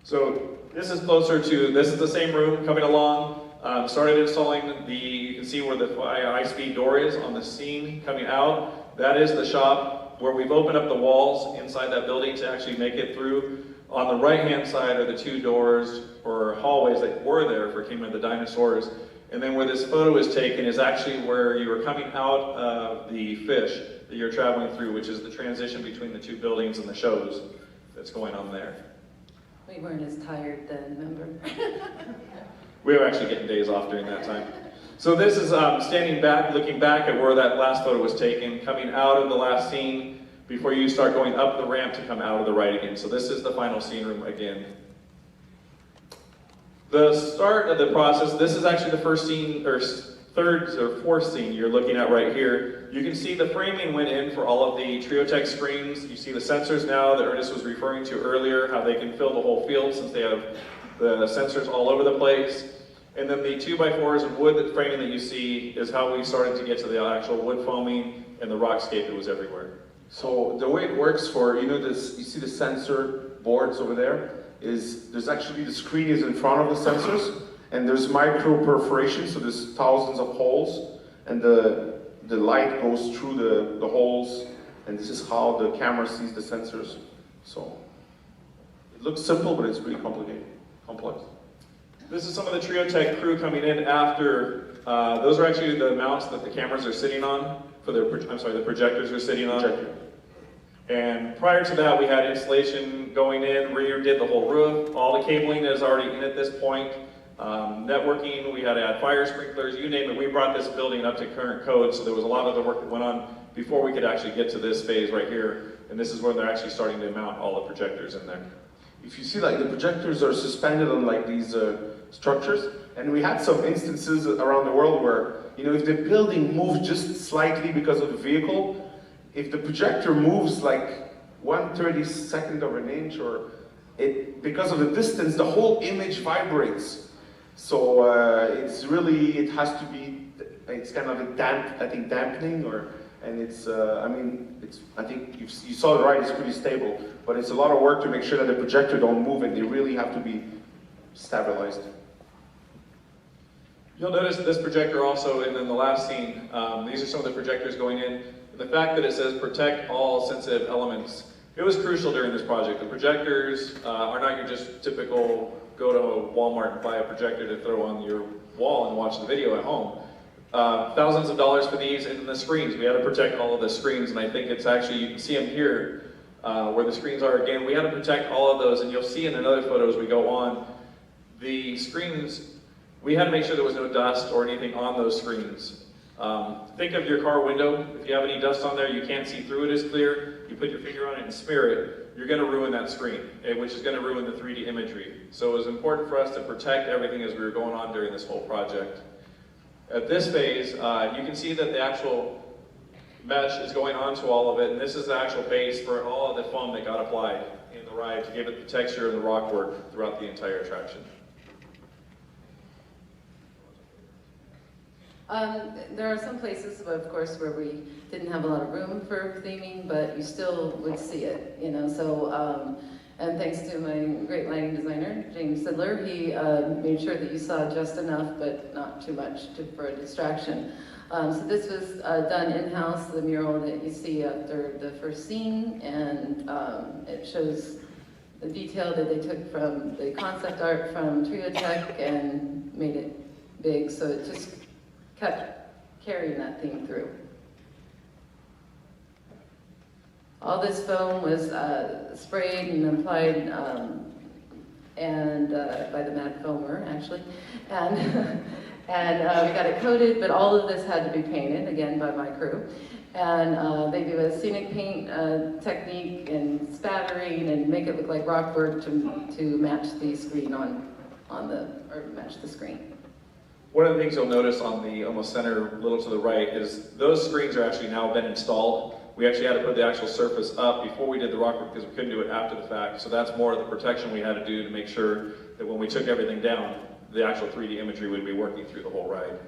S6: So this is closer to, this is the same room coming along. Started installing you can see where the high-speed door is on the scene coming out. That is the shop where we've opened up the walls inside that building to actually make it through. On the right-hand side are the two doors or hallways that were there for Kingdom of the Dinosaurs. And then where this photo is taken is actually where you are coming out of the fish that you're traveling through, which is the transition between the two buildings and the shows that's going on there.
S4: We weren't as tired then, remember?
S6: We were actually getting days off during that time. So this is standing back, looking back at where that last photo was taken, coming out of the last scene before you start going up the ramp to come out of the ride again. So this is the final scene room again. The start of the process, this is actually the first scene, or third or fourth scene you're looking at right here. You can see the framing went in for all of the Triotech screens. You see the sensors now that Ernest was referring to earlier, how they can fill the whole field since they have the sensors all over the place. And then the 2x4s and wood framing that you see is how we started to get to the actual wood foaming and the rockscape that was everywhere.
S3: So the way it works for, you know, this, you see the sensor boards over there, is there's actually the screen is in front of the sensors, and there's micro perforation, so there's thousands of holes, and the light goes through the holes, and this is how the camera sees the sensors. So it looks simple, but it's pretty complicated, complex.
S6: This is some of the Triotech crew coming in after. Those are actually the mounts that the cameras are sitting on, for their, the projectors are sitting on.
S3: Projector.
S6: And prior to that, we had installation going in, redid the whole roof. All the cabling is already in at this point. Networking, we had to add fire sprinklers, you name it. We brought this building up to current code, so there was a lot of the work that went on before we could actually get to this phase right here. And this is where they're actually starting to mount all the projectors in there.
S3: If you see, like, the projectors are suspended on like these structures, and we had some instances around the world where, you know, if the building moves just slightly because of the vehicle, if the projector moves like 1/32 of an inch, or because of the distance, the whole image vibrates. So it's really, it has to be, it's kind of a dampening, and it's, I think you saw the ride, it's pretty stable, but it's a lot of work to make sure that the projector don't move, and they really have to be stabilized.
S6: You'll notice this projector also, and then the last scene, these are some of the projectors going in. The fact that it says protect all sensitive elements, it was crucial during this project. The projectors are not your just typical go to Walmart and buy a projector to throw on your wall and watch the video at home. Thousands of dollars for these, and the screens. We had to protect all of the screens, and I think it's actually, you can see them here, where the screens are again. We had to protect all of those, and you'll see in another photo as we go on, the screens, we had to make sure there was no dust or anything on those screens. Think of your car window. If you have any dust on there, you can't see through it as clear, you put your finger on it and smear it, you're going to ruin that screen, which is going to ruin the 3D imagery. So it was important for us to protect everything as we were going on during this whole project. At this phase, you can see that the actual mesh is going onto all of it, and this is the actual base for all of the foam that got applied in the ride to give it the texture and the rock work throughout the entire attraction.
S4: There are some places, of course, where we didn't have a lot of room for theming, but you still would see it, you know. So, and thanks to my great lighting designer, James Sidler, he made sure that you saw just enough, but not too much for a distraction. So this was done in-house, the mural that you see after the first scene, and it shows the detail that they took from the concept art from Triotech and made it big, so it just kept carrying that theme through. All this foam was sprayed and applied by the Mad Foamer, actually, and we got it coated, but all of this had to be painted, again, by my crew. And they do a scenic paint technique and spattering and make it look like rock work to match the screen match the screen.
S6: One of the things you'll notice on the almost center, little to the right, is those screens are actually now been installed. We actually had to put the actual surface up before we did the rock work because we couldn't do it after the fact. So that's more of the protection we had to do to make sure that when we took everything down, the actual 3D imagery would be working through the whole ride.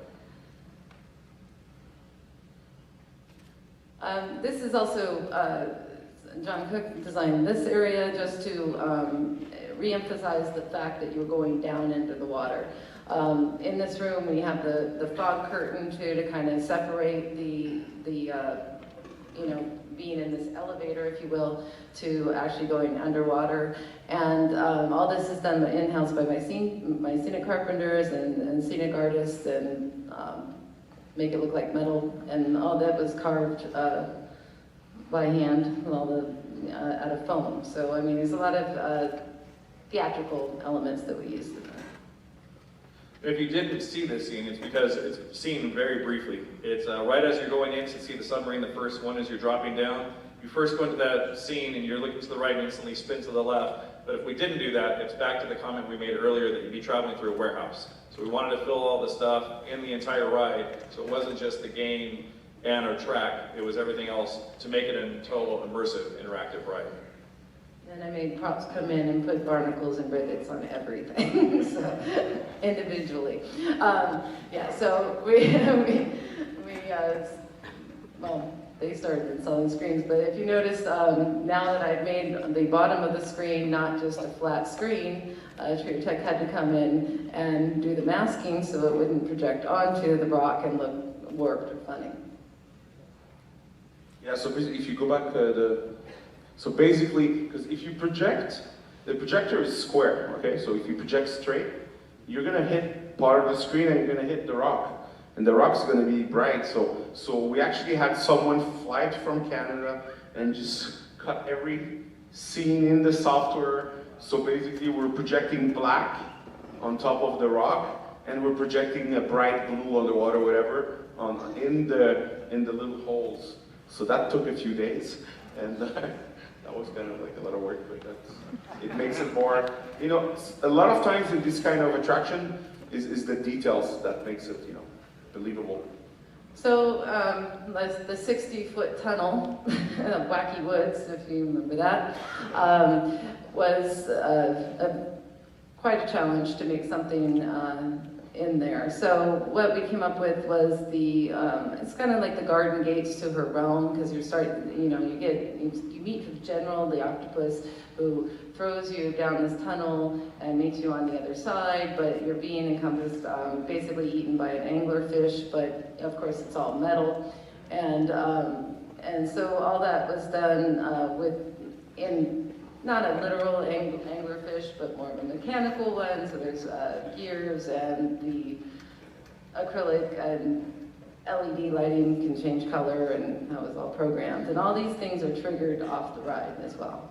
S4: This is also, John Cook designed this area just to re-emphasize the fact that you're going down into the water. In this room, we have the fog curtain too to kind of separate the you know, being in this elevator, if you will, to actually going underwater. And all this is done in-house by my scenic carpenters and scenic artists, and make it look like metal. And all that was carved by hand, with all the out of foam. So I mean, there's a lot of theatrical elements that we used in there.
S6: If you didn't see this scene, it's because it's seen very briefly. It's right as you're going in to see the submarine, the first one as you're dropping down. You first go into that scene and you're looking to the right and instantly spin to the left. But if we didn't do that, it's back to the comment we made earlier that you'd be traveling through a warehouse. So we wanted to fill all the stuff in the entire ride, so it wasn't just the game and our track, it was everything else to make it a total immersive, interactive ride.
S4: And I made props come in and put barnacles and rivets on everything, so individually. Yeah, so well, they started installing screens, but if you notice, now that I've made the bottom of the screen not just a flat screen, Trader Tech had to come in and do the masking so it wouldn't project onto the rock and look warped or funny.
S3: Yeah, so basically, if you go back so basically, because if you project, the projector is square, okay? So if you project straight, you're gonna hit part of the screen and you're gonna hit the rock. And the rock's gonna be bright, so we actually had someone fly from Canada and just cut every scene in the software. So basically, we're projecting black on top of the rock, and we're projecting a bright blue on the water, whatever, in the little holes. So that took a few days, and that was kind of like a lot of work, but it makes it more, you know, a lot of times in this kind of attraction is the details that makes it, you know, believable.
S4: So the 60-foot tunnel, Wacky Woods, if you remember that, was quite a challenge to make something in there. So what we came up with was it's kind of like the garden gates to her realm, because you're starting, you know, you meet the general, the octopus, who throws you down this tunnel and meets you on the other side, but you're being encompassed, basically eaten by an anglerfish, but of course it's all metal. And so all that was done in not a literal anglerfish, but more of a mechanical one. So there's gears, and the acrylic and LED lighting can change color, and that was all programmed. And all these things are triggered off the ride as well.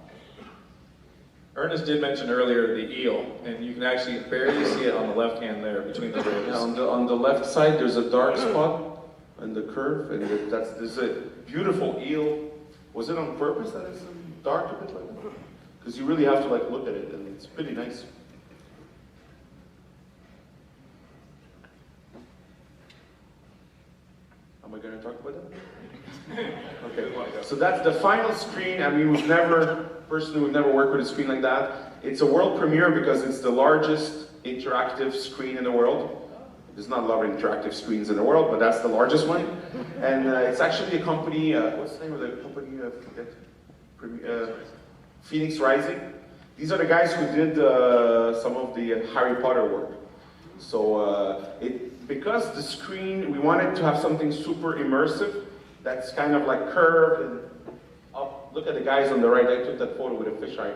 S6: Ernest did mention earlier the eel, and you can actually barely see it on the left hand there between the ribs.
S3: Yeah, on the left side, there's a dark spot on the curve, and there's a beautiful eel. Was it on purpose that it's dark a bit like that? Because you really have to like look at it, and it's pretty nice. Am I going to talk about that? Okay, so that's the final screen. I mean, we've never worked with a screen like that. It's a world premiere because it's the largest interactive screen in the world. There's not a lot of interactive screens in the world, but that's the largest one. And it's actually a company, what's the name of the company? Phoenix Rising. These are the guys who did some of the Harry Potter work. So because the screen, we wanted to have something super immersive, that's kind of like curved and up. Look at the guys on the right. I took that photo with a fisheye.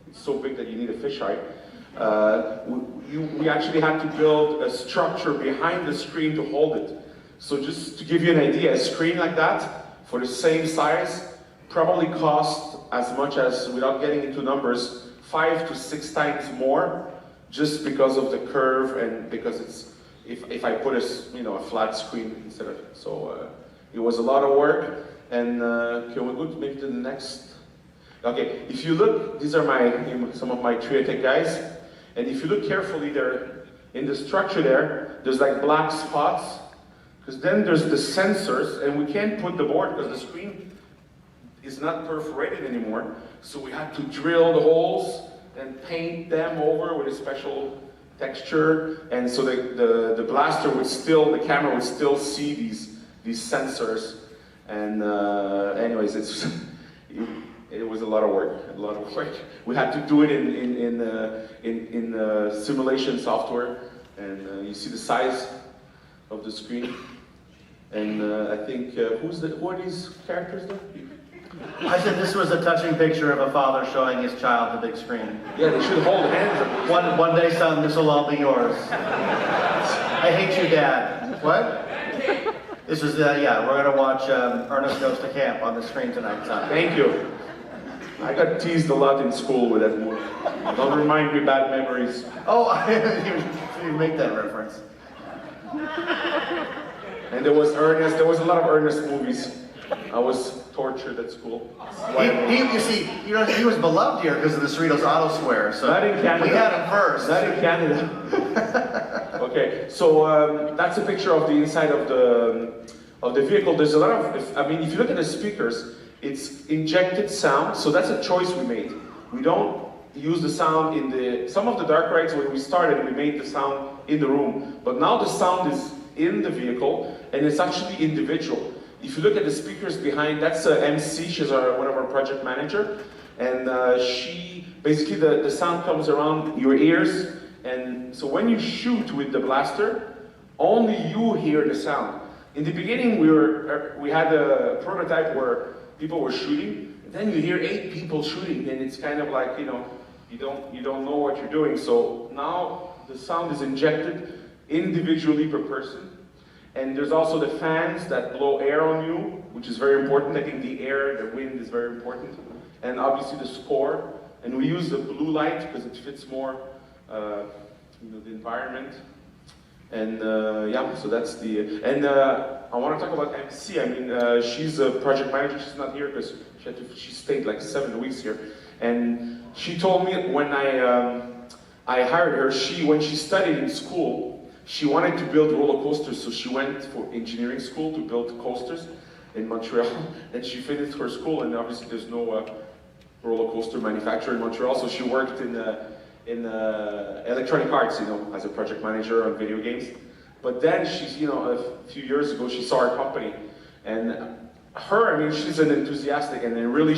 S3: It's so big that you need a fisheye. We actually had to build a structure behind the screen to hold it. So just to give you an idea, a screen like that, for the same size, probably cost as much as, without getting into numbers, 5 to 6 times more, just because of the curve and because it's, if I put a flat screen instead of, so it was a lot of work. And can we go maybe to the next? Okay, if you look, these are some of my Triotech guys, and if you look carefully there, in the structure there's like black spots, because then there's the sensors, and we can't put the board because the screen is not perforated anymore, so we had to drill the holes and paint them over with a special texture, and so the blaster would still, the camera would still see these sensors, and anyways, it was a lot of work, We had to do it in simulation software, And you see the size of the screen. And I think, who are these characters there?
S1: I said this was a touching picture of a father showing his child the big screen.
S3: Yeah, they should hold hands.
S1: One day, son, this will all be yours. I hate you, Dad. What? This was, yeah, we're gonna watch Ernest Goes to Camp on the screen tonight, son.
S3: Thank you. I got teased a lot in school with that movie. Don't remind me bad memories.
S1: Oh, I didn't even make that reference.
S3: And there was Ernest, there was a lot of Ernest movies. I was tortured at school.
S1: You see, you know, he was beloved here because of the Cerritos Auto Square, so
S3: Not in Canada.
S1: we had him first.
S3: Not in Canada. Okay, so that's a picture of the inside of the vehicle. There's a lot of, if you look at the speakers, it's injected sound, so that's a choice we made. We don't use the sound in some of the dark rides when we started, we made the sound in the room. But now the sound is in the vehicle, and it's actually individual. If you look at the speakers behind, that's MC, she's one of our project manager, and she, basically the sound comes around your ears, and so when you shoot with the blaster, only you hear the sound. In the beginning, we had a prototype where people were shooting, and then you hear 8 people shooting, and it's kind of like, you know, you don't know what you're doing. So now the sound is injected individually per person. And there's also the fans that blow air on you, which is very important. I think the air, the wind is very important. And obviously the score. And we use the blue light because it fits more the environment. And yeah, so that's the, and I want to talk about MC. I mean, she's a project manager. She's not here because she stayed like 7 weeks here. And she told me when I hired her, when she studied in school, she wanted to build roller coasters, so she went for engineering school to build coasters in Montreal. And she finished her school, and obviously there's no roller coaster manufacturer in Montreal, so she worked in electronic arts, as a project manager on video games. But then she's, a few years ago, she saw our company, and she's an enthusiastic, and then really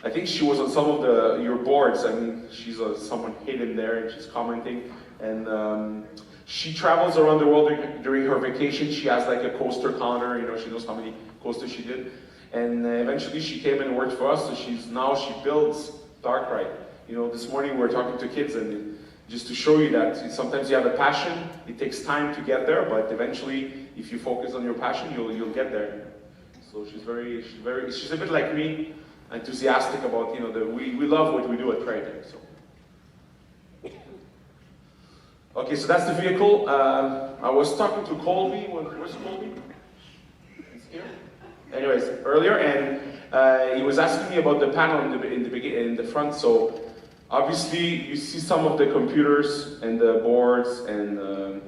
S3: I think she was on some of your boards. I mean, she's someone hidden there, and she's commenting, and she travels around the world during her vacation. She has like a coaster counter, she knows how many coasters she did. And eventually she came and worked for us, so she builds dark ride. This morning we were talking to kids, and just to show you that sometimes you have a passion, it takes time to get there, but eventually if you focus on your passion, you'll get there. So she's a bit like me, enthusiastic about, we love what we do at Trade. So. Okay, so that's the vehicle. I was talking to Colby. Where's Colby? He's here. Anyways, earlier, and he was asking me about the panel in the front. So obviously, you see some of the computers and the boards and the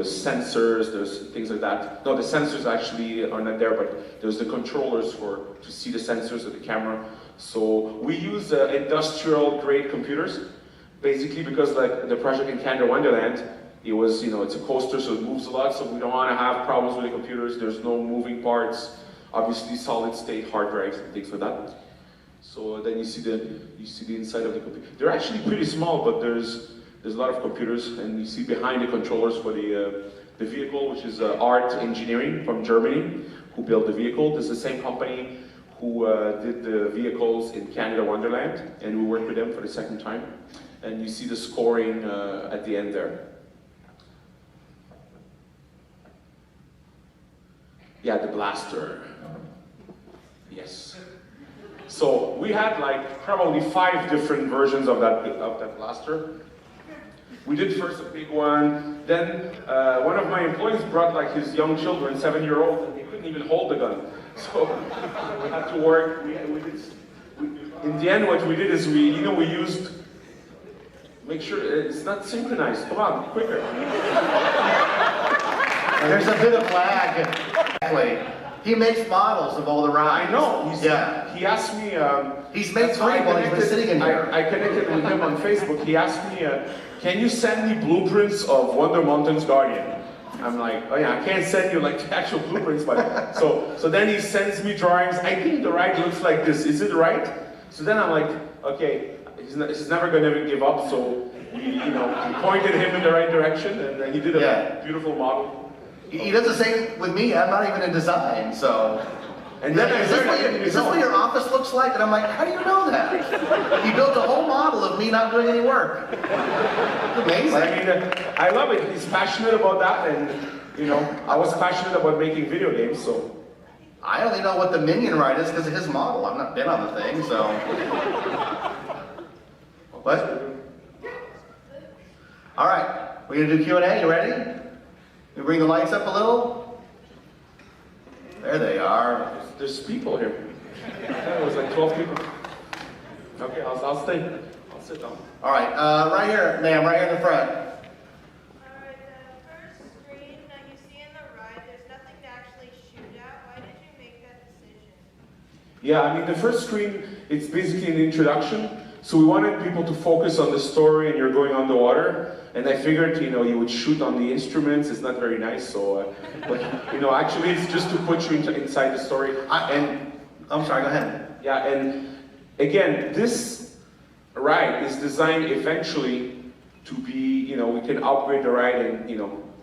S3: sensors. There's things like that. No, the sensors actually are not there, but there's the controllers to see the sensors of the camera. So we use industrial-grade computers. Basically, because like the project in Canada Wonderland, it was, it's a coaster, so it moves a lot, so we don't want to have problems with the computers. There's no moving parts, obviously solid state hard drives and things like that. So then you see the inside of the computer. They're actually pretty small, but there's a lot of computers, and you see behind the controllers for the vehicle, which is Art Engineering from Germany, who built the vehicle. This is the same company who did the vehicles in Canada Wonderland, and we worked with them for the second time. And you see the scoring at the end there. Yeah, the blaster. Yes. So we had like probably 5 different versions of that blaster. We did first a big one. Then one of my employees brought like his young children, 7-year-old, and they couldn't even hold the gun. So we had to work. In the end, what we did is we used. Make sure it's not synchronized. Come on, quicker.
S1: There's a bit of lag. Exactly. He makes models of all the rides.
S3: I know. He asked me.
S1: He's made 3 while he's been sitting in here.
S3: I connected with him on Facebook. He asked me, "Can you send me blueprints of Wonder Mountain's Guardian?" I'm like, "Oh yeah, I can't send you like the actual blueprints, but so then he sends me drawings. I think the ride looks like this. Is it right?" So then I'm like, okay, he's never going to give up, so we pointed him in the right direction, and he did a beautiful model.
S1: He does the same with me. I'm not even in design, so.
S3: And then
S1: is this what your office looks like? And I'm like, how do you know that? He built a whole model of me not doing any work. It's amazing.
S3: I mean, I love it. He's passionate about that, and I was passionate about making video games, so.
S1: I only know what the minion ride is because of his model. I've not been on the thing, so. What? All right, we're gonna do Q&A. You ready? You bring the lights up a little. There they are.
S3: There's people here. It was like 12 people. Okay, I'll stay. I'll sit down.
S1: All right, right here, ma'am, right here in the front.
S7: Alright, the first screen that you see in the ride, there's nothing to actually shoot at. Why did you make that decision?
S3: Yeah, I mean, the first screen, it's basically an introduction. So we wanted people to focus on the story and you're going on the water. And I figured, you would shoot on the instruments. It's not very nice, so, but, actually it's just to put you inside the story.
S1: I'm sorry, go ahead.
S3: Yeah, and again, this ride is designed eventually to be, we can upgrade the ride and,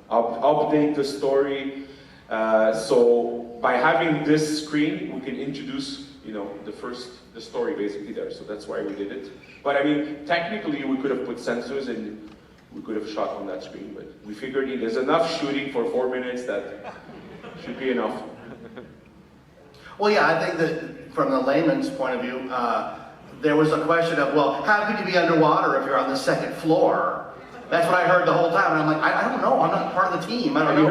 S3: update the story. So by having this screen, we can introduce, the story basically there. So that's why we did it. But I mean, technically we could have put sensors and we could have shot on that screen, but we figured there's enough shooting for 4 minutes that should be enough.
S1: Well, yeah, I think that from the layman's point of view, there was a question of, well, how could you be underwater if you're on the second floor? That's what I heard the whole time, and I'm like, I don't know, I'm not part of the team, I don't know.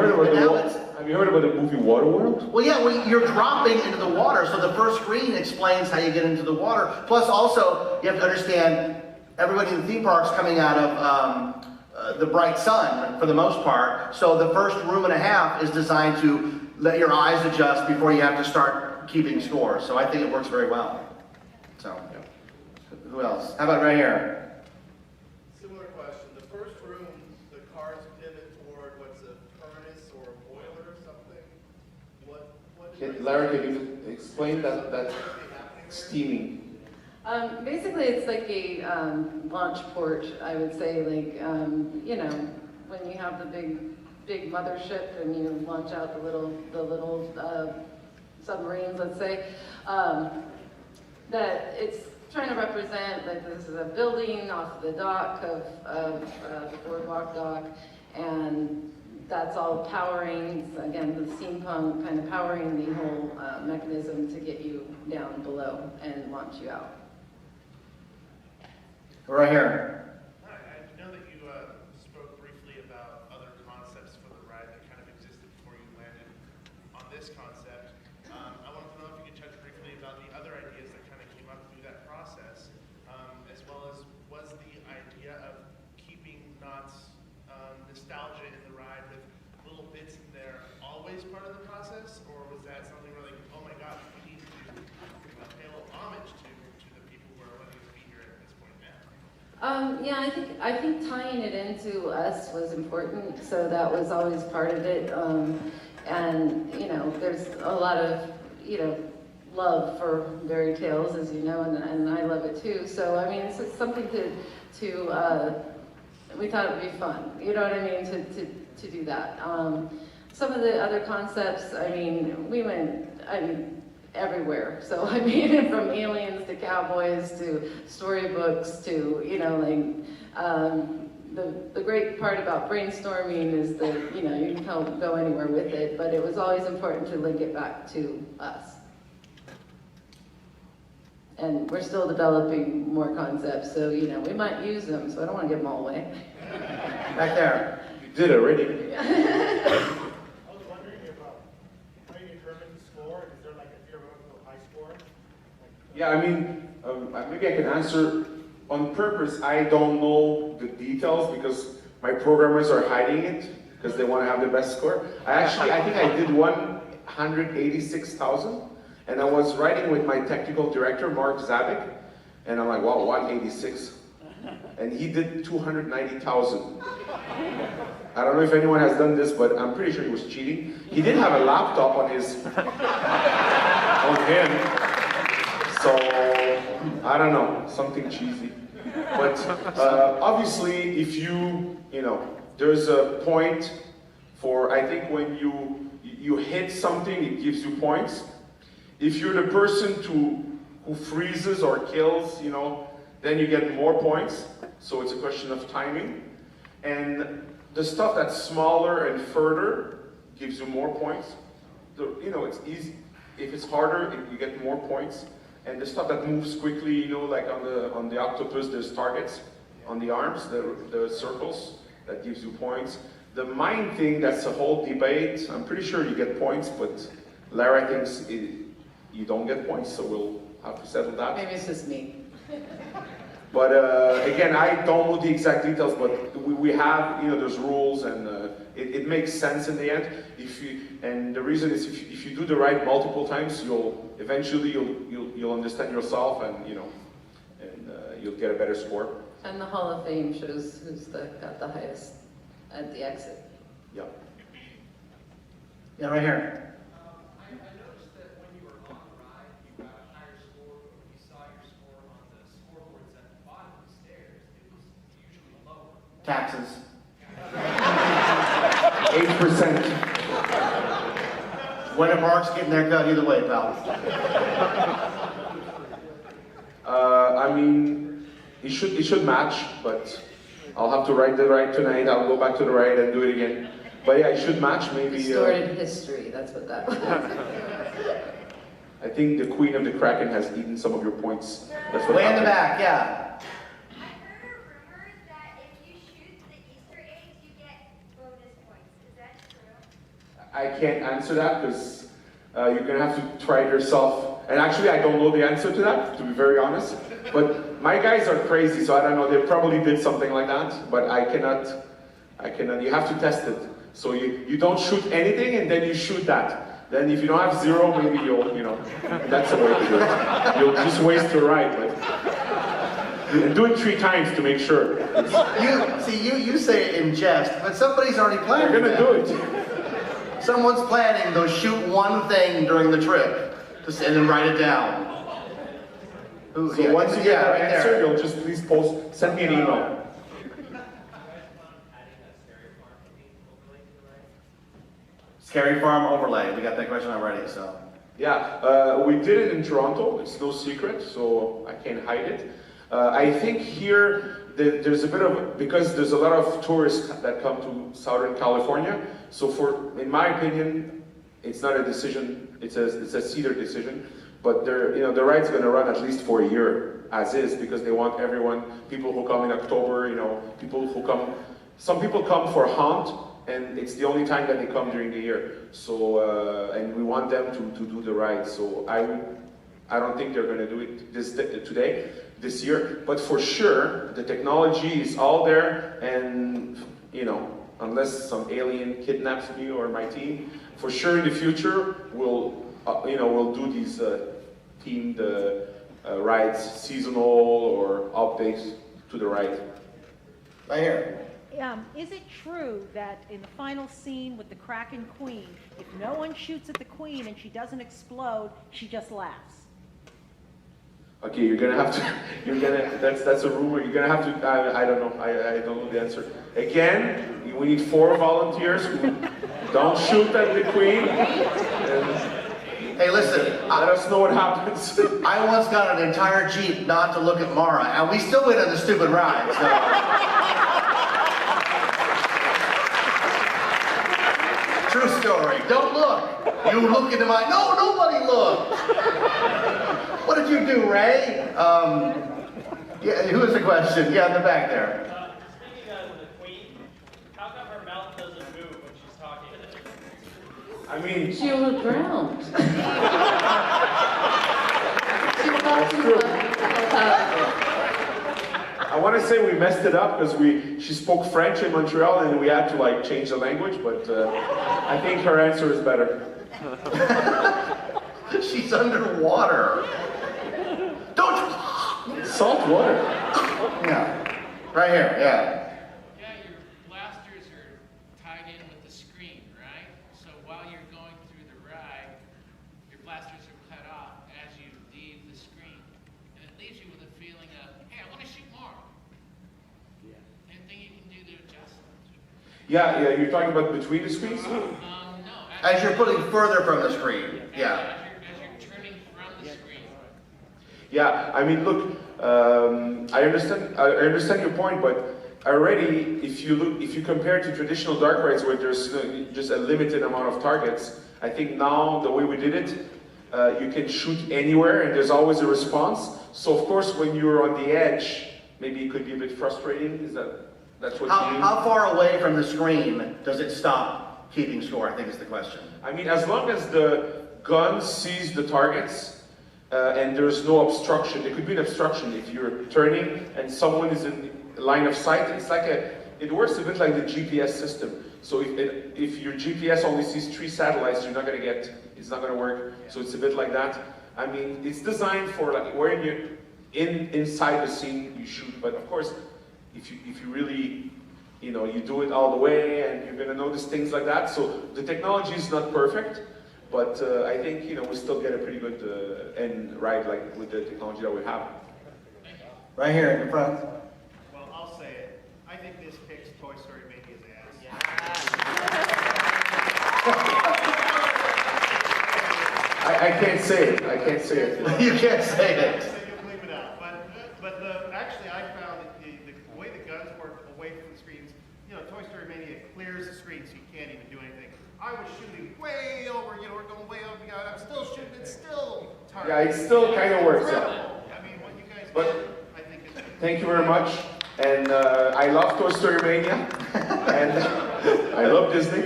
S3: Have you heard about the movie Waterworld?
S1: Well, yeah, you're dropping into the water, so the first screen explains how you get into the water. Plus, also, you have to understand, everybody in the theme park's coming out of the bright sun, for the most part. So the first room and a half is designed to let your eyes adjust before you have to start keeping score. So I think it works very well. So, who else? How about right here?
S8: Similar question. The first room, the cars pivot toward what's a furnace or a boiler or something.
S3: Larry, can you explain that steaming?
S4: Basically, it's like a launch port, I would say, like, when you have the big mothership and you launch out the little submarines, let's say, that it's trying to represent that this is a building off the dock of the boardwalk dock, and that's all powering, again, the steampunk kind of powering the whole mechanism to get you down below and launch you out.
S1: Right here.
S8: I know that you spoke briefly about other concepts for the ride that kind of existed before you landed on this concept. I wanted to know if you could touch briefly about the other ideas that kind of came up through that process, as well as was the idea of keeping Knott's nostalgia in the ride with little bits in there always part of the process, or was that something where like, oh my gosh, we need to pay a little homage to the people who are letting us be here at this point now?
S4: Yeah, I think tying it into us was important, so that was always part of it. And there's a lot of love for fairy tales, as you know, and I love it too. So I mean, it's just something to we thought it would be fun. You know what I mean? To do that. Some of the other concepts, I mean, we went everywhere. So I mean, from aliens to cowboys to storybooks to the great part about brainstorming is that you can go anywhere with it. But it was always important to link it back to us. And we're still developing more concepts, so we might use them. So I don't want to give them all away.
S1: Back there.
S3: You did already.
S5: I was wondering about how you determine the score. Is there like if you're going to a high score?
S3: Yeah, I mean, maybe I can answer on purpose. I don't know the details because my programmers are hiding it because they want to have the best score. I think I did 186,000, and I was writing with my technical director, Mark Zabik, and I'm like, wow, 186. And he did 290,000. I don't know if anyone has done this, but I'm pretty sure he was cheating. He did have a laptop on his, on him. So, I I don't know, something cheesy. But obviously, if there's a point for, I think when you hit something, it gives you points. If you're the person who freezes or kills, then you get more points. So it's a question of timing. And the stuff that's smaller and further gives you more points. It's easy. If it's harder, you get more points. And the stuff that moves quickly, like on the octopus, there's targets on the arms, the circles, that gives you points. The mine thing, that's a whole debate. I'm pretty sure you get points, but Lara thinks you don't get points, so we'll have to settle that.
S4: Maybe it's just me.
S3: But again, I don't know the exact details, but we have, there's rules, and it makes sense in the end. And the reason is if you do the ride multiple times, you'll understand yourself, and you'll get a better score.
S4: And the Hall of Fame shows who's got the highest at the exit.
S3: Yep.
S1: Yeah, right here.
S9: I noticed that when you were on the ride, you got a higher score, but when you saw your score on the scoreboards at the bottom of the stairs, it was usually lower.
S1: Taxes.
S3: 8%.
S1: Winter Park's getting their cut either way, pal.
S3: I mean, it should match, but I'll have to ride the ride tonight. I'll go back to the ride and do it again. But yeah, it should match, maybe.
S4: Distorted history, that's what that was.
S3: I think the Queen of the Kraken has eaten some of your points. That's what
S1: Way in the
S3: happened.
S1: back, yeah.
S7: I heard a rumor that if you shoot the Easter eggs, you get bonus points. Is that true?
S3: I can't answer that because you're going to have to try it yourself. And actually, I don't know the answer to that, to be very honest. But my guys are crazy, so I don't know. They probably did something like that, but I cannot, you have to test it. So you don't shoot anything and then you shoot that. Then if you don't have zero, maybe that's the way to do it. You'll just waste your ride. But do it 3 times to make sure.
S1: You say it in jest, but somebody's already planning.
S3: You're gonna do it.
S1: Someone's planning. They'll shoot one thing during the trip, and then write it down. Ooh,
S3: So
S1: yeah,
S3: once you get
S1: right
S3: that answer,
S1: there.
S3: you'll just please send me an email.
S1: Scary Farm overlay. We got that question already, so.
S3: Yeah, we did it in Toronto. It's no secret, so I can't hide it. I think here there's a bit of, because there's a lot of tourists that come to Southern California. So in my opinion, it's not a decision. It's a Cedar decision. But the ride's going to run at least for a year as is, because they want everyone, people who come in October, people who come. Some people come for haunt, and it's the only time that they come during the year. So, and we want them to do the ride. So I don't think they're going to do it this year. But for sure, the technology is all there, and unless some alien kidnaps me or my team, for sure in the future we'll do these themed rides, seasonal or updates to the ride.
S1: Right here.
S10: Is it true that in the final scene with the Kraken Queen, if no one shoots at the Queen and she doesn't explode, she just laughs?
S3: Okay, you're gonna have to. That's a rumor. You're gonna have to. I don't know. I don't know the answer. Again, we need 4 volunteers who don't shoot at the Queen.
S1: Hey, listen.
S3: Let us know what happens.
S1: I once got an entire Jeep not to look at Mara, and we still went on the stupid ride. So. True story. Don't look. You look into my. No, nobody looked. What did you do, Ray? Yeah. Who is the question? Yeah, in the back there.
S9: Speaking of the Queen, how come her mouth doesn't move when she's talking?
S3: I mean,
S4: She almost drowned.
S3: that's true. I want to say we messed it up because she spoke French in Montreal and we had to change the language, but I think her answer is better.
S1: She's underwater. Don't you?
S3: Salt water.
S1: Yeah. Right here, yeah.
S9: Yeah, your blasters are tied in with the screen, right? So while you're going through the ride, your blasters are cut off as you leave the screen. And it leaves you with a
S3: Yeah, yeah, you're talking about between the screens?
S9: No.
S1: As you're putting further from the screen, yeah.
S9: As you're turning from the screen.
S3: Yeah, I mean, look, I understand your point, but already, if you compare to traditional dark rides where there's just a limited amount of targets, I think now the way we did it, you can shoot anywhere and there's always a response. So of course, when you're on the edge, maybe it could be a bit frustrating. That's what you mean?
S1: How far away from the screen does it stop keeping score, I think is the question.
S3: I mean, as long as the gun sees the targets and there's no obstruction, there could be an obstruction if you're turning and someone is in line of sight. It's like it works a bit like the GPS system. So if your GPS only sees 3 satellites, it's not gonna work. So it's a bit like that. I mean, it's designed for like where you're inside the scene you shoot, but of course, if you really, you do it all the way and you're gonna notice things like that. So the technology is not perfect, but I think, we still get a pretty good end ride like with the technology that we have.
S1: Right here in the front.
S5: Well, I'll say it. I think this kicks Toy Story Mania's ass.
S3: I can't say it. I can't say it.
S1: You can't say it.
S5: So you'll bleep it out. But actually, I found that the way the guns work away from the screens, Toy Story Mania clears the screen so you can't even do anything. I was shooting way over, we're going way over, I'm still shooting, it's still target.
S3: Yeah, it still kind of works. Yeah.
S5: I mean, what you guys
S3: But
S5: did, I think is
S3: thank you very much. And I love Toy Story Mania. And I love Disney.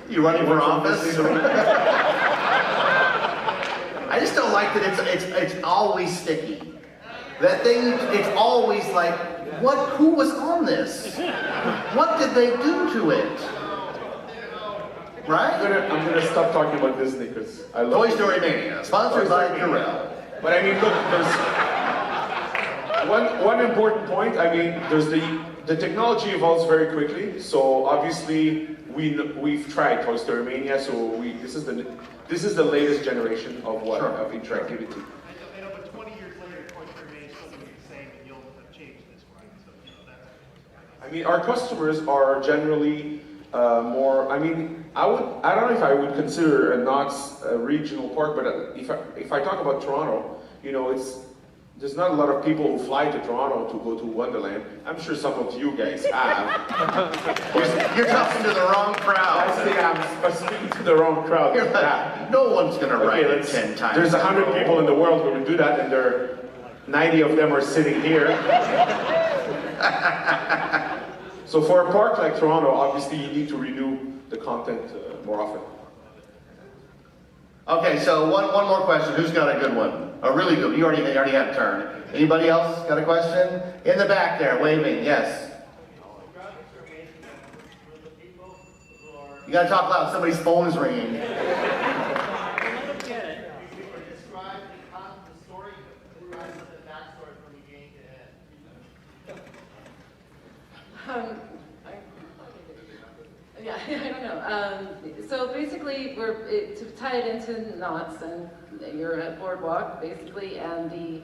S1: You running for office? I just don't like that it's always sticky. That thing, it's always like, who was on this? What did they do to it? Right?
S3: I'm gonna stop talking about Disney because I love
S1: Toy Story Mania, sponsored by Purell.
S3: But I mean, look, there's one important point. I mean, there's the technology evolves very quickly. So obviously, we've tried Toy Story Mania. So this is the latest generation of of interactivity.
S5: I know, but 20 years later, Toy Story Mania is still going to be the same, and you'll have changed this one. So that's.
S3: I mean, our customers are generally more. I mean, I don't know if I would consider a Knott's a regional park, but if I talk about Toronto, there's not a lot of people who fly to Toronto to go to Wonderland. I'm sure some of you guys have.
S1: You're talking to the wrong crowd.
S3: I think I'm speaking to the wrong crowd.
S1: You're like, no one's going to ride it 10 times.
S3: There's 100 people in the world who would do that, and 90 of them are sitting here. So for a park like Toronto, obviously you need to renew the content more often.
S1: Okay, so one more question. Who's got a good one? A really good one. You already had a turn. Anybody else got a question? In the back there, waving. Yes. You got to talk loud. Somebody's phone is ringing.
S5: Describe the story, describe the backstory from beginning to end.
S4: Yeah, I don't know. So basically, to tie it into Knott's, and you're at Boardwalk, basically, and the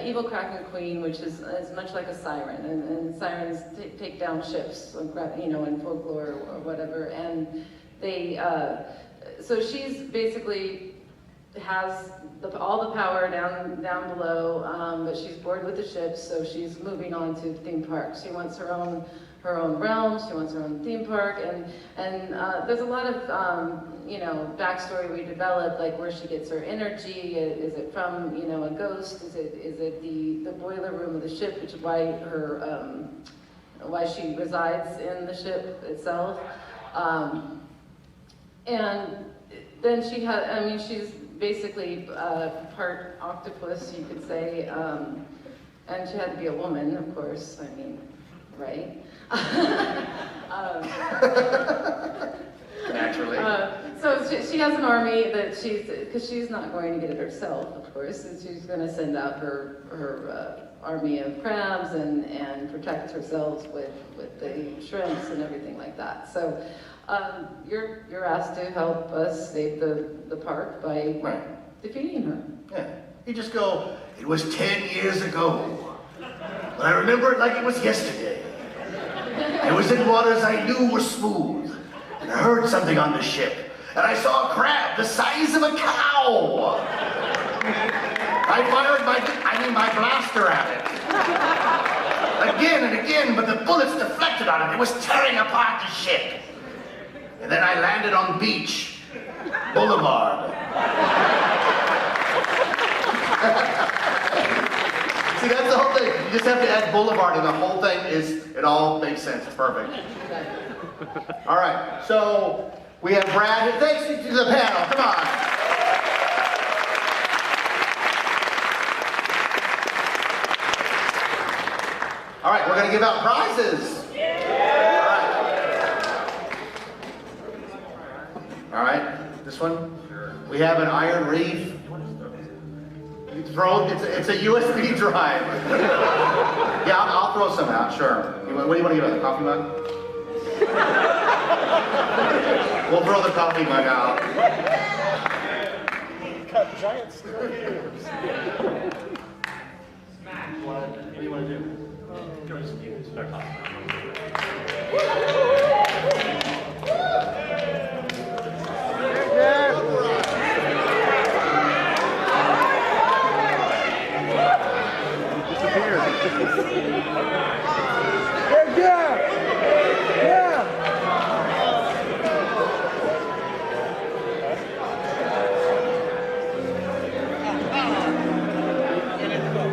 S4: evil Kraken Queen, which is much like a siren, and sirens take down ships, in folklore or whatever, and so she's basically has all the power down below, but she's bored with the ships, so she's moving on to theme parks. She wants her own realm, she wants her own theme park, and there's a lot of backstory we developed, like where she gets her energy. Is it from a ghost? Is it the boiler room of the ship, which is why she resides in the ship itself? And then she's basically part octopus, you could say, and she had to be a woman, of course. I mean, right?
S1: Naturally.
S4: So she has an army that because she's not going to get it herself, of course, and she's going to send out her army of crabs and protect herself with the shrimps and everything like that. So you're asked to help us save the park by defeating her.
S1: Yeah. You just go, it was 10 years ago, but I remember it like it was yesterday. I was in waters I knew were smooth, and I heard something on the ship, and I saw a crab the size of a cow. I fired my blaster at it. Again and again, but the bullets deflected on it. It was tearing apart the ship. And then I landed on Beach Boulevard. See, that's the whole thing. You just have to add Boulevard, and the whole thing it all makes sense. It's perfect. All right, so we have Brad. Thanks to the panel. Come on. All right, we're going to give out prizes. All right, this one. We have an Iron Reef. You throw it's a USB drive. Yeah, I'll throw some out. Sure. What do you want to give out? A coffee mug? We'll throw the coffee mug out.
S5: Cut giant stickers.
S1: What do you want to do?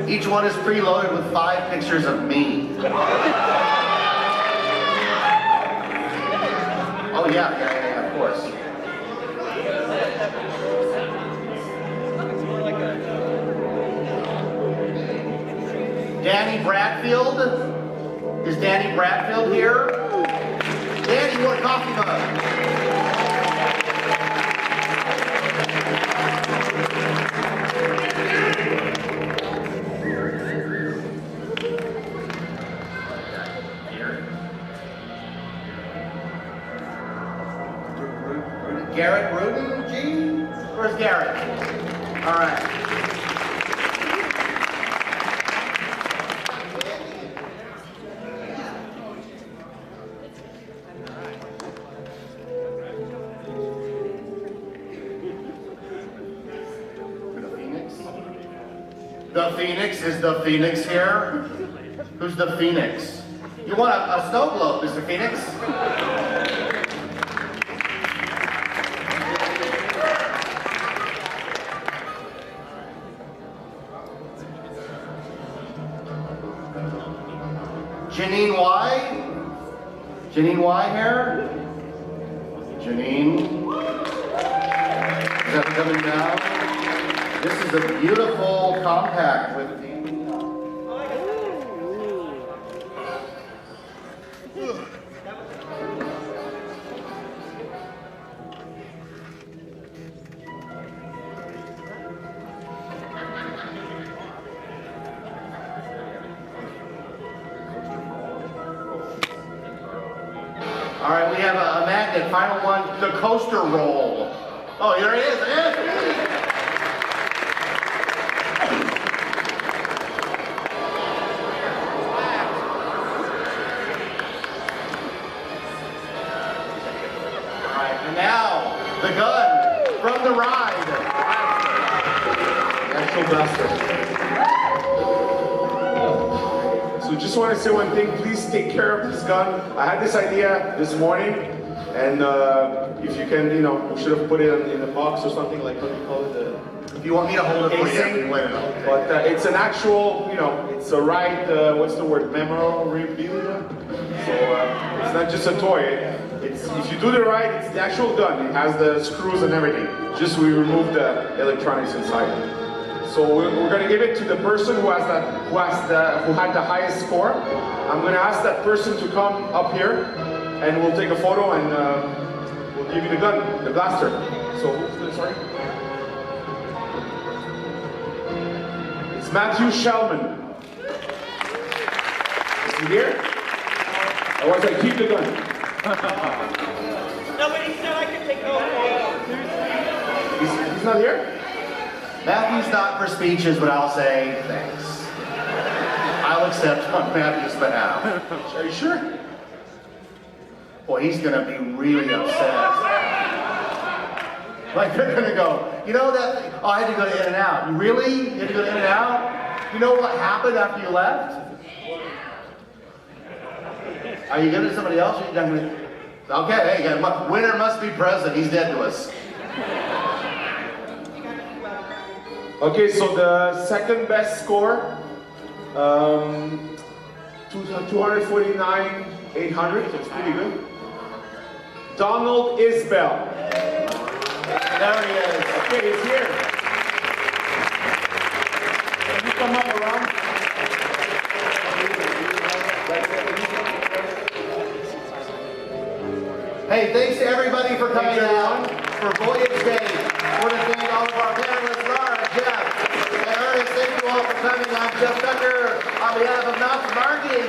S1: Each one is preloaded with 5 pictures of me. Oh yeah, of course. Danny Bradfield? Is Danny Bradfield here? Danny, you want a coffee mug? Garrett Rudin, G? Where's Garrett? All right. The Phoenix? The Phoenix? Is the Phoenix here? Who's the Phoenix? You want a snow globe, Mr. Phoenix? Janine Y? Janine Y here? Janine? Is that coming down? This is a beautiful compact with the... All right, we have a magnet, final one, the coaster roll. Oh, here it is. All right, and now, the gun from the ride. Actual blaster.
S3: So just want to say one thing, please take care of this gun. I had this idea this morning, and if you can, we should have put it in the box or something, like what do you call it?
S1: If you want me to hold it for you, wait a minute.
S3: But it's an actual, it's a ride, what's the word, memorabilia? So it's not just a toy. If you do the ride, it's the actual gun. It has the screws and everything. Just we remove the electronics inside. So we're going to give it to the person who had the highest score. I'm going to ask that person to come up here, and we'll take a photo, and we'll give you the gun, the blaster. So who's this? Sorry. It's Matthew Shellman. Is he here? Otherwise, I keep the gun.
S11: Nobody said I could take over.
S3: He's not here?
S1: Matthew's not for speeches, but I'll say thanks. I'll accept on Matthew's behalf.
S3: Are you sure?
S1: boy, he's gonna be really upset. Like they're gonna go, you know that, oh, I had to go to In-N-Out. Really? You had to go to In-N-Out? You know what happened after you left? Are you giving it to somebody else? Or are you done with it? Okay, hey, winner must be present. He's dead to us.
S3: Okay, so the second best score, 249,800, so it's pretty good. Donald Isbell.
S1: There he is.
S3: Okay, he's here. Can you come up around?
S1: Hey, thanks to everybody for coming out for Voyage Day. I want to thank all of our panelists, Laura, Jeff, and Ernest. Thank you all for coming. I'm Jeff Tucker on behalf of Knott's Marketing.